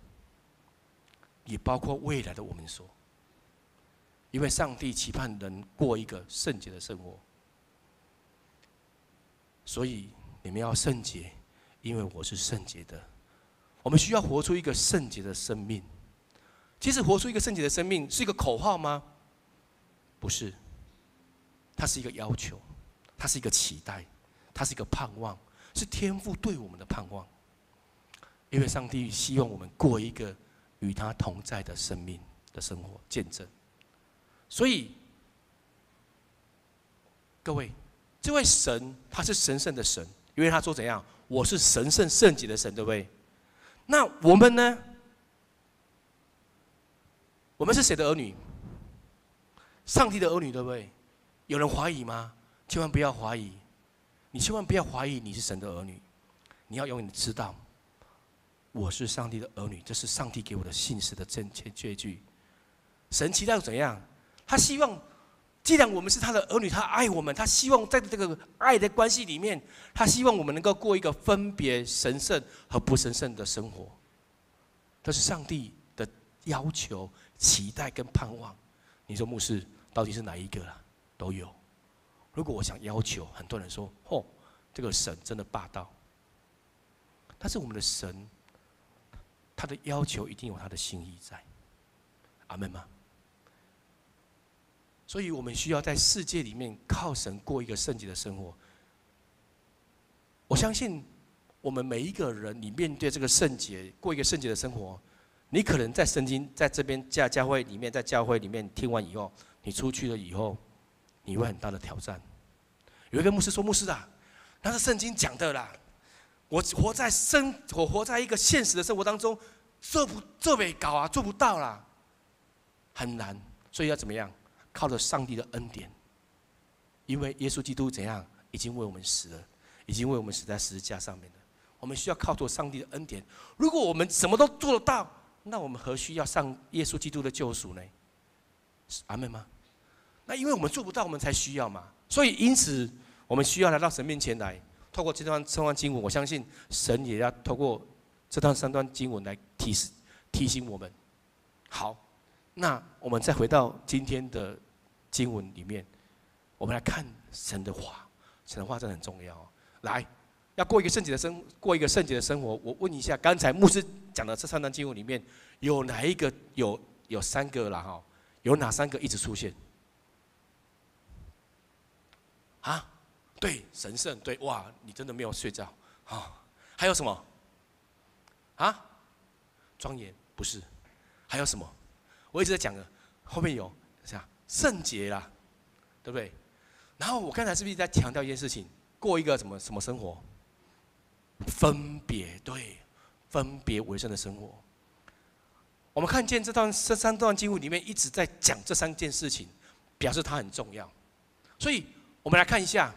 也包括未来的我们说。因为上帝期盼人过一个圣洁的生活，所以你们要圣洁，因为我是圣洁的。我们需要活出一个圣洁的生命。其实活出一个圣洁的生命是一个口号吗？不是，它是一个要求，它是一个期待，它是一个盼望，是天父对我们的盼望。因为上帝希望我们过一个与他同在的生命的生活见证。所以，各位，这位神他是神圣的神，因为他说怎样？我是神圣圣洁的神，对不对？那我们呢？我们是谁的儿女？上帝的儿女，对不对？有人怀疑吗？千万不要怀疑，你千万不要怀疑你是神的儿女。你要永远知道，我是上帝的儿女，这是上帝给我的信实的正确据。神期待怎样？他希望，既然我们是他的儿女，他爱我们，他希望在这个爱的关系里面，他希望我们能够过一个分别神圣和不神圣的生活。这是上帝的要求、期待跟盼望。你说牧师到底是哪一个啦？都有。如果我想要求，很多人说：“哦，这个神真的霸道。”但是我们的神，他的要求一定有他的心意在。阿们吗？所以我们需要在世界里面靠神过一个圣洁的生活。我相信我们每一个人，你面对这个圣洁，过一个圣洁的生活，你可能在圣经在这边教会里面，在教会里面听完以后，你出去了以后，你会很大的挑战。有一个牧师说：“牧师啊，那是圣经讲的啦，我活在一个现实的生活当中，做不到啊，做不到啦，很难。所以要怎么样？靠着上帝的恩典，因为耶稣基督怎样，已经为我们死了，已经为我们死在十字架上面了。我们需要靠着上帝的恩典。如果我们什么都做得到，那我们何须要上耶稣基督的救赎呢？阿们吗？那因为我们做不到，我们才需要嘛。所以因此，我们需要来到神面前来，透过这段经文，我相信神也要透过这3段经文来提醒我们。好，那我们再回到今天的经文里面，我们来看神的话。神的话真的很重要。来，要过一个圣洁的生活。我问一下，刚才牧师讲的这3段经文里面，有哪一个有3个啦？哈，有哪3个一直出现？啊，对，神圣，对，哇，你真的没有睡觉啊？还有什么？啊，庄严不是？还有什么？我一直在讲的，后面有像圣洁啦，对不对？然后我刚才是不是在强调一件事情？过一个什么生活？分别，对，分别为圣的生活。我们看见这3段经文里面一直在讲这3件事情，表示它很重要。所以我们来看一下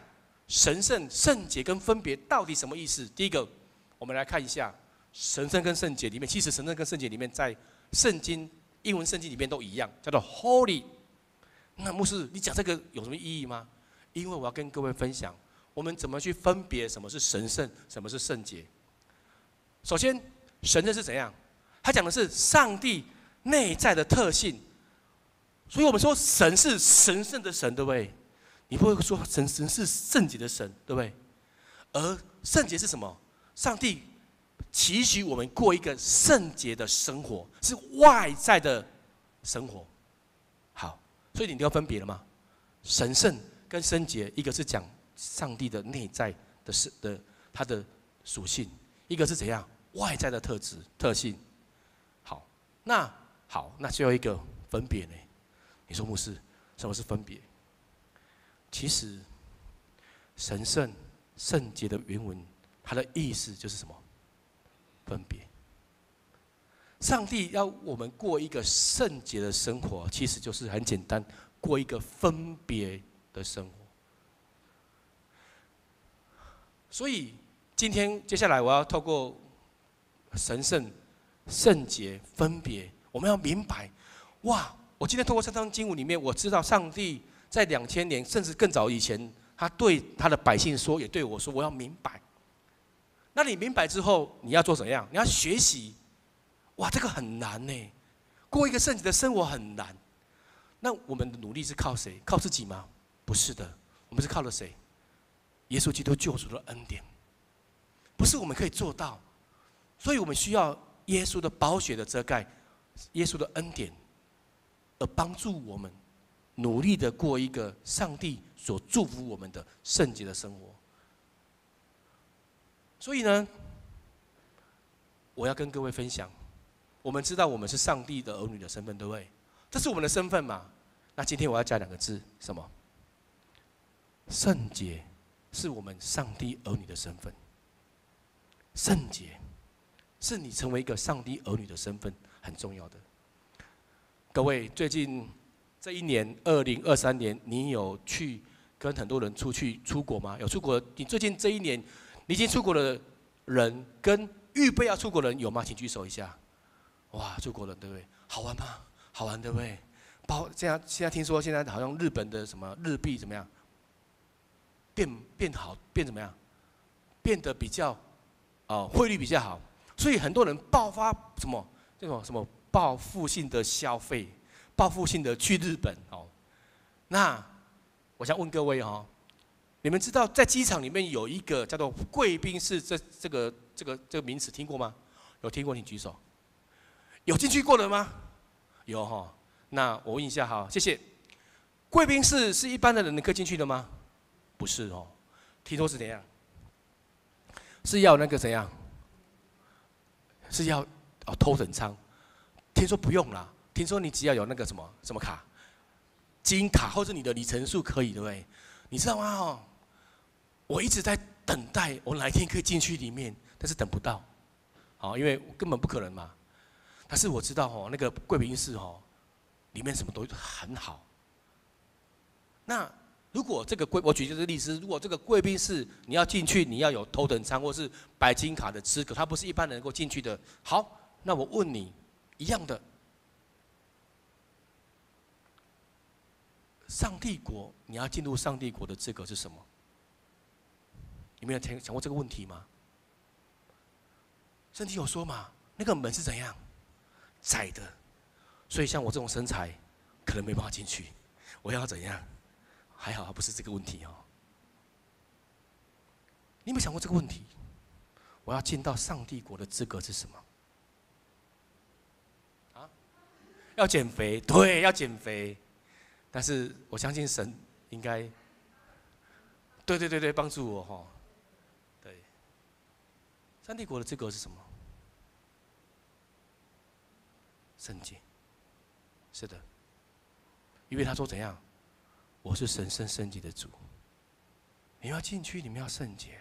神圣、圣洁跟分别到底什么意思。第一个，我们来看一下神圣跟圣洁里面，其实神圣跟圣洁里面在圣经英文圣经里面都一样，叫做 Holy。那牧师，你讲这个有什么意义吗？因为我要跟各位分享，我们怎么去分别什么是神圣，什么是圣洁。首先，神圣是怎样？他讲的是上帝内在的特性。所以我们说神是神圣的神，对不对？你不会说神是圣洁的神，对不对？而圣洁是什么？上帝期许我们过一个圣洁的生活，是外在的生活。好，所以你要分别了吗？神圣跟圣洁，一个是讲上帝的内在的他的属性，一个是怎样外在的特性。好，那最后一个分别呢？你说牧师，什么是分别？其实神圣圣洁的原文，它的意思就是什么？分别。上帝要我们过一个圣洁的生活，其实就是很简单，过一个分别的生活。所以今天接下来我要透过神圣、圣洁、分别，我们要明白，哇！我今天透过这章经文里面，我知道上帝在2000年甚至更早以前，他对他的百姓说，也对我说，我要明白。那你明白之后，你要做怎样？你要学习。哇，这个很难呢，过一个圣洁的生活很难。那我们的努力是靠谁？靠自己吗？不是的，我们是靠了谁？耶稣基督救赎的恩典，不是我们可以做到，所以我们需要耶稣的宝血的遮盖，耶稣的恩典，而帮助我们努力的过一个上帝所祝福我们的圣洁的生活。所以呢，我要跟各位分享，我们知道我们是上帝的儿女的身份，对不对？这是我们的身份嘛？那今天我要加2个字，什么？圣洁。是我们上帝儿女的身份，圣洁是你成为一个上帝儿女的身份很重要的。各位，最近这一年2023年，你有去跟很多人出国吗？有出国？你最近这一年，你已经出国的人跟预备要出国的人有吗？请举手一下。哇，出国了，对不对？好玩吗？好玩，对不对？现在听说现在好像日本的什么日币怎么样？变好，变怎么样？变得比较，汇率比较好，所以很多人爆发什么报复性的消费，报复性的去日本哦。那我想问各位哦，你们知道在机场里面有一个叫做贵宾室这个名词听过吗？有听过请举手。有进去过的吗？有哈。那我问一下哈，谢谢。贵宾室是一般的人可以进去的吗？不是哦，听说是怎样？是要那个怎样？是要头等舱？听说不用啦，听说你只要有那个什么卡，金卡或者你的里程数可以，对不对？你知道吗？哦，我一直在等待，我哪一天可以进去里面，但是等不到，好，因为根本不可能嘛。但是我知道哦，那个贵宾室哦，里面什么都很好。那如果我举这个例子，如果这个贵宾室你要进去，你要有头等舱或是白金卡的资格，它不是一般人能够进去的。好，那我问你，一样的，上帝国，你要进入上帝国的资格是什么？你们有想过这个问题吗？圣经有说嘛，那个门是怎样窄的，所以像我这种身材，可能没办法进去。我要怎样？还好，不是这个问题哦。你有没有想过这个问题？我要进到上帝国的资格是什么？啊？要减肥，对，要减肥。但是我相信神应该，对，帮助我哈。对，上帝国的资格是什么？圣洁。是的，因为他说怎样？我是神圣圣洁的主，你们要进去，你们要圣洁。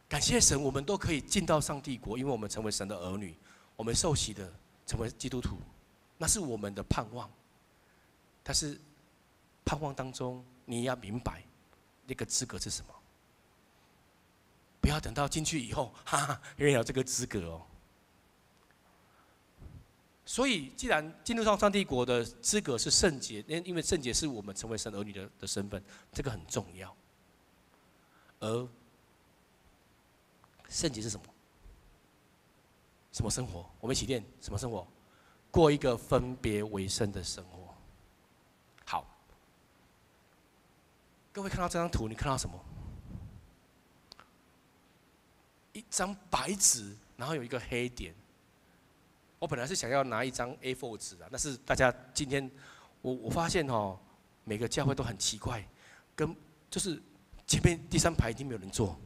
感谢神，我们都可以进到上帝国，因为我们成为神的儿女，我们受洗的成为基督徒，那是我们的盼望。但是盼望当中，你要明白那个资格是什么，不要等到进去以后，原来有这个资格哦。所以，既然进入到上帝国的资格是圣洁，因为圣洁是我们成为神儿女的身份，这个很重要。而圣洁是什么？什么生活？我们一起练什么生活？过一个分别为圣的生活。好，各位看到这张图，你看到什么？一张白纸，然后有一个黑点。我本来是想要拿一张 A4 纸啊，但是大家今天我发现哦，每个教会都很奇怪，就是前面第3排已经没有人坐，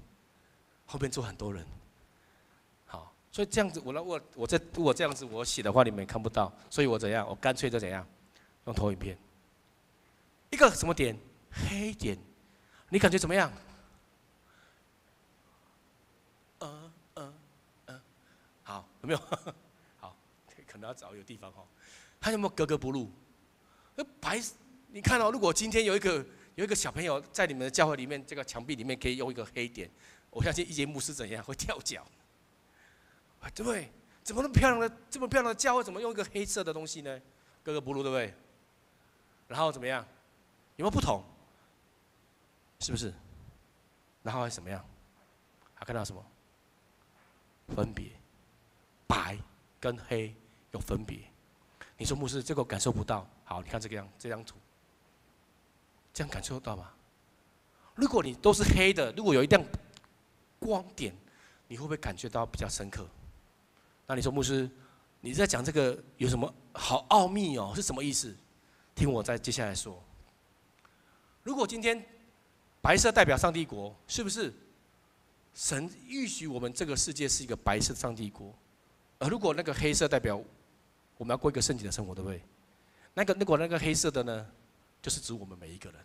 后面坐很多人。好，所以这样子，如果这样子我写的话，你们也看不到，所以我怎样？我干脆就怎样，用投影片，一个什么点？黑点，你感觉怎么样？好，有没有？好，可能要找有地方哈。他有没有格格不入？白，你看哦，如果今天有一个小朋友在你们的教会里面，这个墙壁里面可以用一个黑点，我相信一节牧师怎样会跳脚，对不对？这么漂亮的教会，怎么用一个黑色的东西呢？格格不入，对不对？然后怎么样？有没有不同？是不是？然后还怎么样？还看到什么？分别，白跟黑有分别。你说牧师，这个我感受不到。好，你看这张图，这样感受到吗？如果你都是黑的，如果有一亮光点，你会不会感觉到比较深刻？那你说牧师，你在讲这个有什么好奥秘哦？是什么意思？听我再接下来说。如果今天白色代表上帝国，是不是？神预许我们这个世界是一个白色的上帝国，而如果那个黑色代表我们要过一个圣洁的生活，对不对？如果那个黑色的呢，就是指我们每一个人。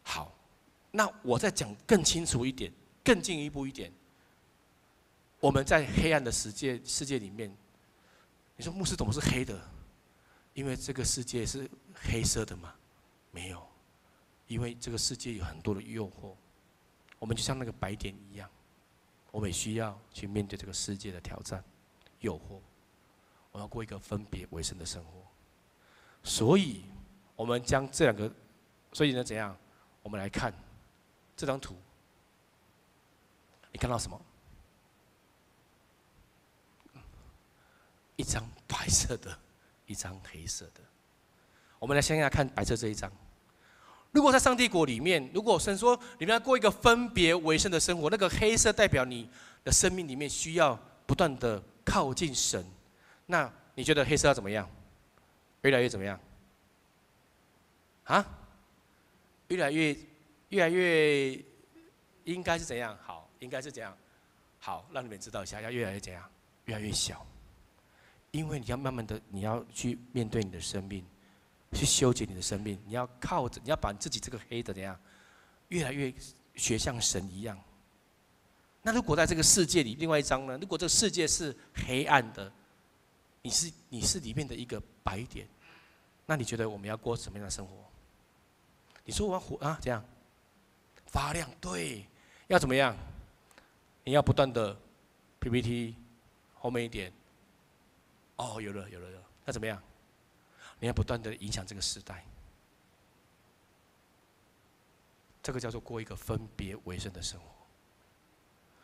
好，那我再讲更清楚一点，更进一步一点。我们在黑暗的世界里面，你说牧师怎么是黑的？因为这个世界是黑色的吗？没有，因为这个世界有很多的诱惑。我们就像那个白点一样，我们也需要去面对这个世界的挑战、诱惑。我要过一个分别为圣的生活，所以我们将这两个，所以呢怎样？我们来看这张图，你看到什么？一张白色的，一张黑色的。我们来先看白色这一张。如果在上帝国里面，如果神说你们要过一个分别为圣的生活，那个黑色代表你的生命里面需要不断的靠近神，那你觉得黑色要怎么样？越来越怎么样？啊？越来越应该是怎样？好，应该是怎样？好，让你们知道一下，要越来越怎样？越来越小，因为你要慢慢的，你要去面对你的生命。去修剪你的生命，你要靠着，你要把自己这个黑的怎样，越来越学像神一样。那如果在这个世界里，另外一张呢？如果这个世界是黑暗的，你是里面的一个白点，那你觉得我们要过什么样的生活？你说我要活啊，怎样？发亮，对，要怎么样？你要不断的 PPT 后面一点，哦，有了，那怎么样？你要不断的影响这个时代，这个叫做过一个分别为圣的生活。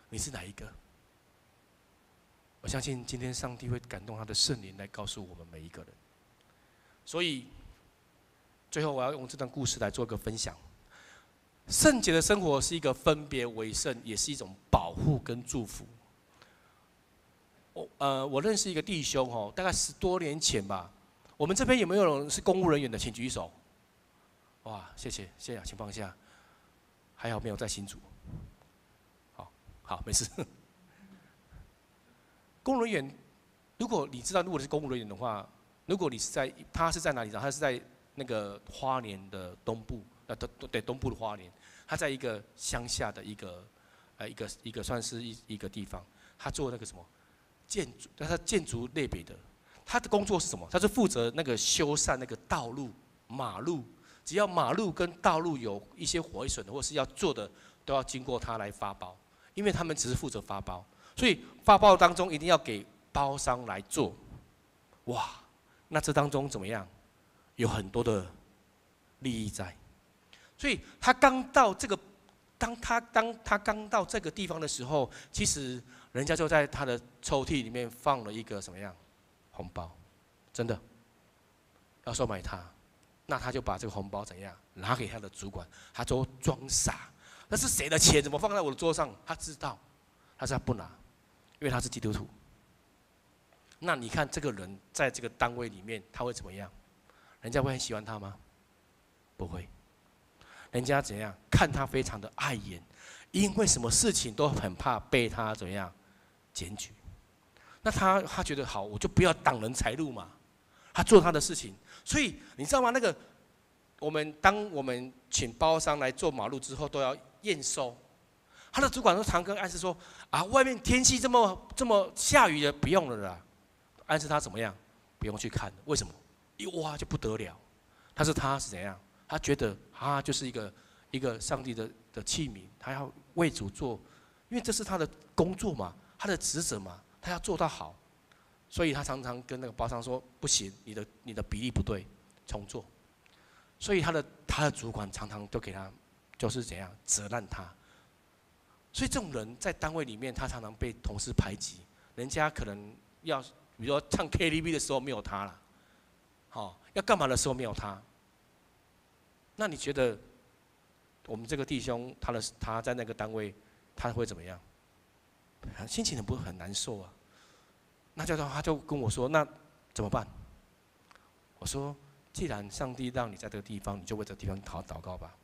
你是哪一个？我相信今天上帝会感动他的圣灵来告诉我们每一个人。所以，最后我要用这段故事来做一个分享。圣洁的生活是一个分别为圣，也是一种保护跟祝福。我认识一个弟兄哦，大概10多年前吧。我们这边有没有人是公务人员的？请举手。哇，谢谢，请放下。还好没有在新竹。好，没事。公务人员，如果你知道，如果是公务人员的话，如果你他是在哪里？他是在那个花莲的东部，对，东部的花莲，他在一个乡下的一个算是一个地方，他做那个什么建筑，他建筑类别的。他的工作是什么？他是负责那个修缮那个道路、马路，只要马路跟道路有一些毁损的，或是要做的，都要经过他来发包，因为他们只是负责发包，所以发包当中一定要给包商来做。哇，那这当中怎么样？有很多的利益在，所以他刚到这个，当他刚到这个地方的时候，其实人家就在他的抽屉里面放了一个什么样？红包，真的要收买他，那他就把这个红包怎样拿给他的主管，他就装傻，那是谁的钱？怎么放在我的桌上？他知道，但是他不拿，因为他是基督徒。那你看这个人在这个单位里面，他会怎么样？人家会很喜欢他吗？不会。人家怎样看他非常的碍眼，因为什么事情都很怕被他怎样检举。那他觉得好，我就不要挡人财路嘛，他做他的事情。所以你知道吗？那个当我们请包商来做马路之后，都要验收。他的主管都常跟暗示说：啊，外面天气这么下雨的，不用了啦。暗示他怎么样？不用去看，为什么？一挖就不得了。他是怎样？他觉得他就是一个上帝的器皿，他要为主做，因为这是他的工作嘛，他的职责嘛，他要做到好。所以他常常跟那个包商说：不行，你的比例不对，重做。所以他的主管常常都给他就是怎样责难他。所以这种人在单位里面，他常常被同事排挤，人家可能要，比如说唱 KTV 的时候没有他了，好，要干嘛的时候没有他。那你觉得我们这个弟兄，他在那个单位，他会怎么样？心情很难受啊。那他就跟我说，那怎么办？我说，既然上帝让你在这个地方，你就为这个地方好好祷告吧。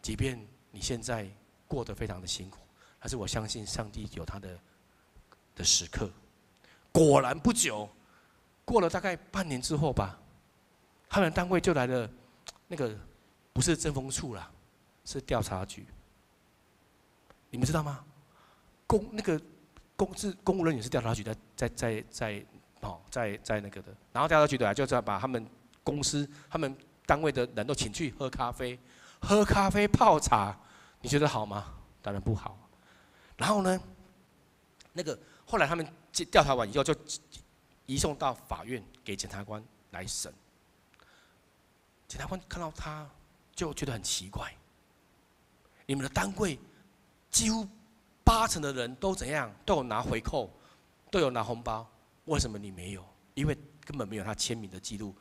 即便你现在过得非常的辛苦，但是我相信上帝有他的时刻。果然不久，过了大概半年之后吧，他们单位就来了，那个不是政风处啦，是调查局。你们知道吗？公务人员是调查局在那个的，然后调查局的来就是要把他们公司、他们单位的人都请去喝咖啡泡茶。你觉得好吗？当然不好。然后呢，那个后来他们调查完以后，就移送到法院给检察官来审。检察官看到他，就觉得很奇怪。你们的单位几乎80%的人都怎样？都有拿回扣，都有拿红包，为什么你没有？因为根本没有他签名的记录。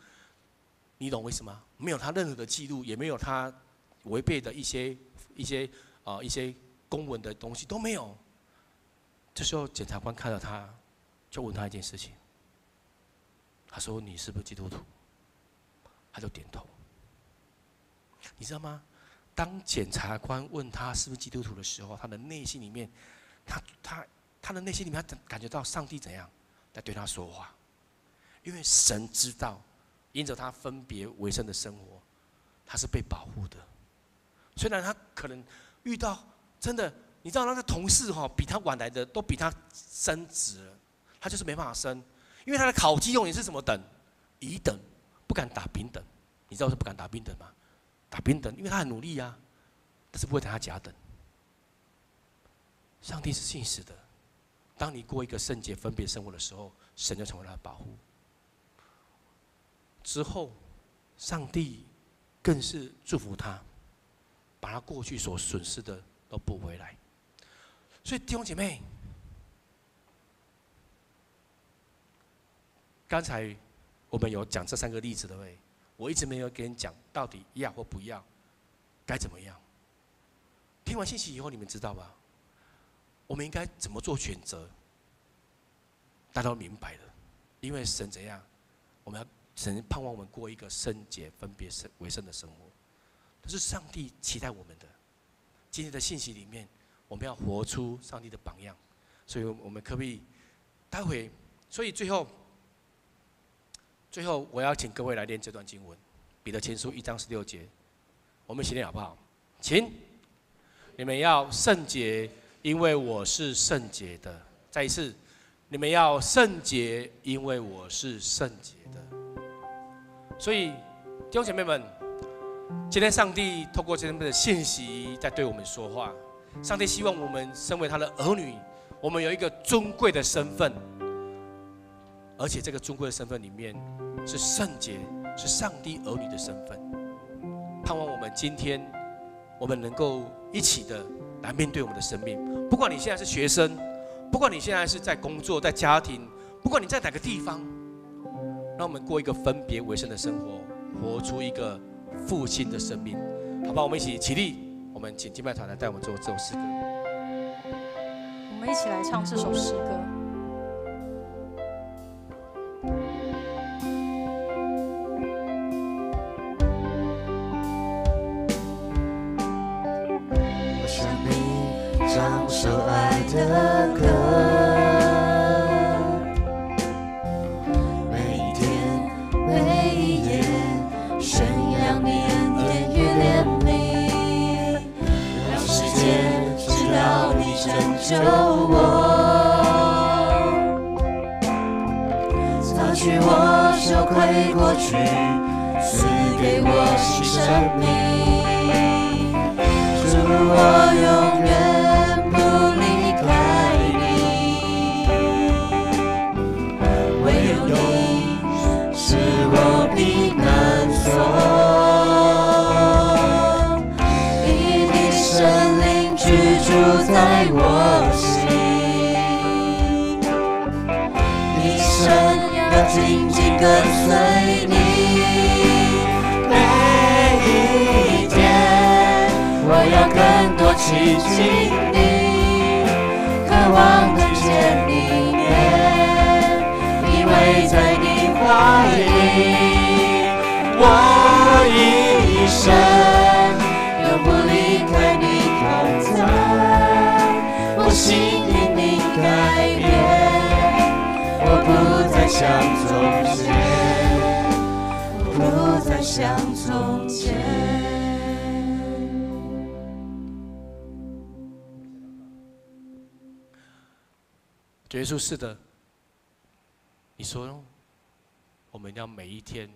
你懂为什么？没有他任何的记录，也没有他违背的一些公文的东西都没有。这时候检察官看到他，就问他一件事情。他说：“你是不是基督徒？”他就点头。你知道吗？当检察官问他是不是基督徒的时候，他的内心里面，他的内心里面，他感觉到上帝怎样在对他说话，因为神知道，因着他分别为圣的生活，他是被保护的。虽然他可能遇到真的，你知道那个同事比他晚来的都比他升职了，他就是没办法升，因为他的考绩永远是什么等？乙等，不敢打丙等。你知道是不敢打丙等吗？打丙等，因为他很努力啊，但是不会打他甲等。上帝是信实的，当你过一个圣洁分别生活的时候，神就成为他的保护。之后，上帝更是祝福他，把他过去所损失的都补回来。所以弟兄姐妹，刚才我们有讲这3个例子，对不对？我一直没有跟你讲到底要或不要，该怎么样。听完信息以后，你们知道吧？我们应该怎么做选择？大家都明白了，因为神怎样，神盼望我们过一个圣洁、分别为圣的生活，这是上帝期待我们的。今天的信息里面，我们要活出上帝的榜样，所以我们可不可以待会？所以最后我要请各位来念这段经文，《彼得前书》1章16节，我们一起念好不好？请，你们要圣洁，因为我是圣洁的。再一次，你们要圣洁，因为我是圣洁的。所以弟兄姐妹们，今天上帝透过这边的信息在对我们说话。上帝希望我们身为他的儿女，我们有一个尊贵的身份，而且这个尊贵的身份里面是圣洁，是上帝儿女的身份。盼望我们今天，我们能够一起的来面对我们的生命。不管你现在是学生，不管你现在是在工作、在家庭，不管你在哪个地方，让我们过一个分别为圣的生活，活出一个复兴的生命，好吧？我们一起起立，我们请敬拜团来带我们做这首诗歌。我们一起来唱这首诗歌。蒙受爱的歌。每一天每一夜，宣扬你恩典与怜悯，让世界知道你拯救我，擦去我羞愧过去，赐给我新生命。主，我永远不离开你，唯有你是我避难所。以你圣灵居住在我心，一生要紧紧跟随你。我要更多亲近你，渴望能见你面，依偎在你怀里。我一生永不离开你同在，我心因你改变，我不再像从前，我不再像从前。主耶稣，是的，你说我们要每一天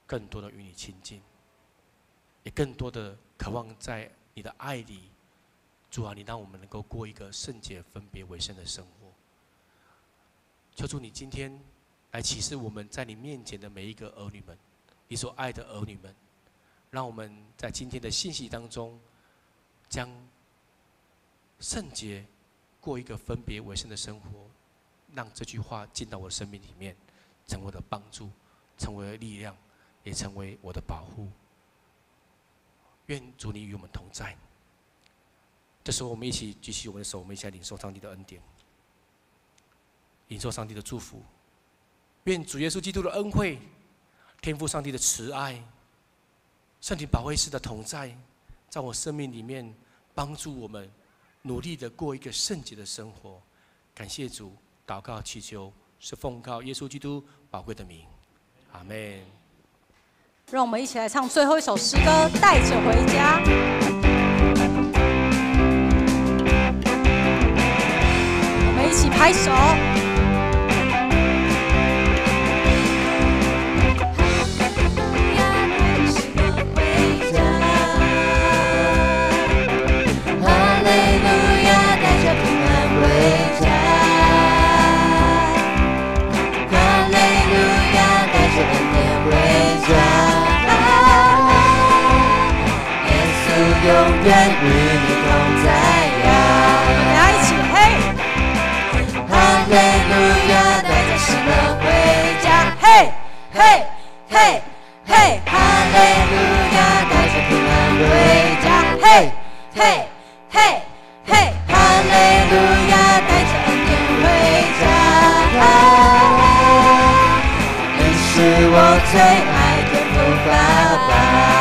更多的与你亲近，也更多的渴望在你的爱里。主啊，你让我们能够过一个圣洁、分别为圣的生活。求主你今天来启示我们在你面前的每一个儿女们，你所爱的儿女们，让我们在今天的信息当中，将圣洁过一个分别为圣的生活，让这句话进到我的生命里面，成为我的帮助，成为力量，也成为我的保护。愿主你与我们同在。这时候，我们一起举起我们的手，我们一起来领受上帝的恩典，领受上帝的祝福。愿主耶稣基督的恩惠、天父上帝的慈爱、圣灵保惠师的同在，在我生命里面帮助我们努力的过一个圣洁的生活。感谢主，祷告祈求是奉靠耶稣基督宝贵的名，阿们。让我们一起来唱最后一首诗歌《带着回家》。我们一起拍手。永远与你同在呀！我们要一起嘿！哈利路亚，带着喜乐回家！嘿，嘿，嘿，嘿！哈利路亚，带着平安回家！嘿，嘿，嘿，嘿！哈利路亚，带着恩典回家！你是我最爱的父爸爸！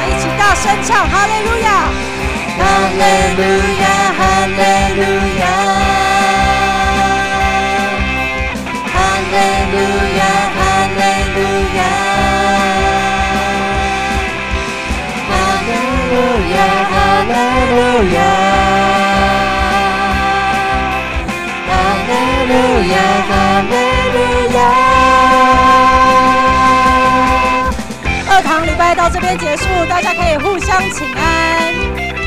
一起大声唱哈利路亚！哈利路亚，哈利路亚，哈利路亚，哈利路亚，哈利路亚，哈利路亚，哈利路亚，哈利路亚。2堂礼拜到这边结束，大家可以互相请安。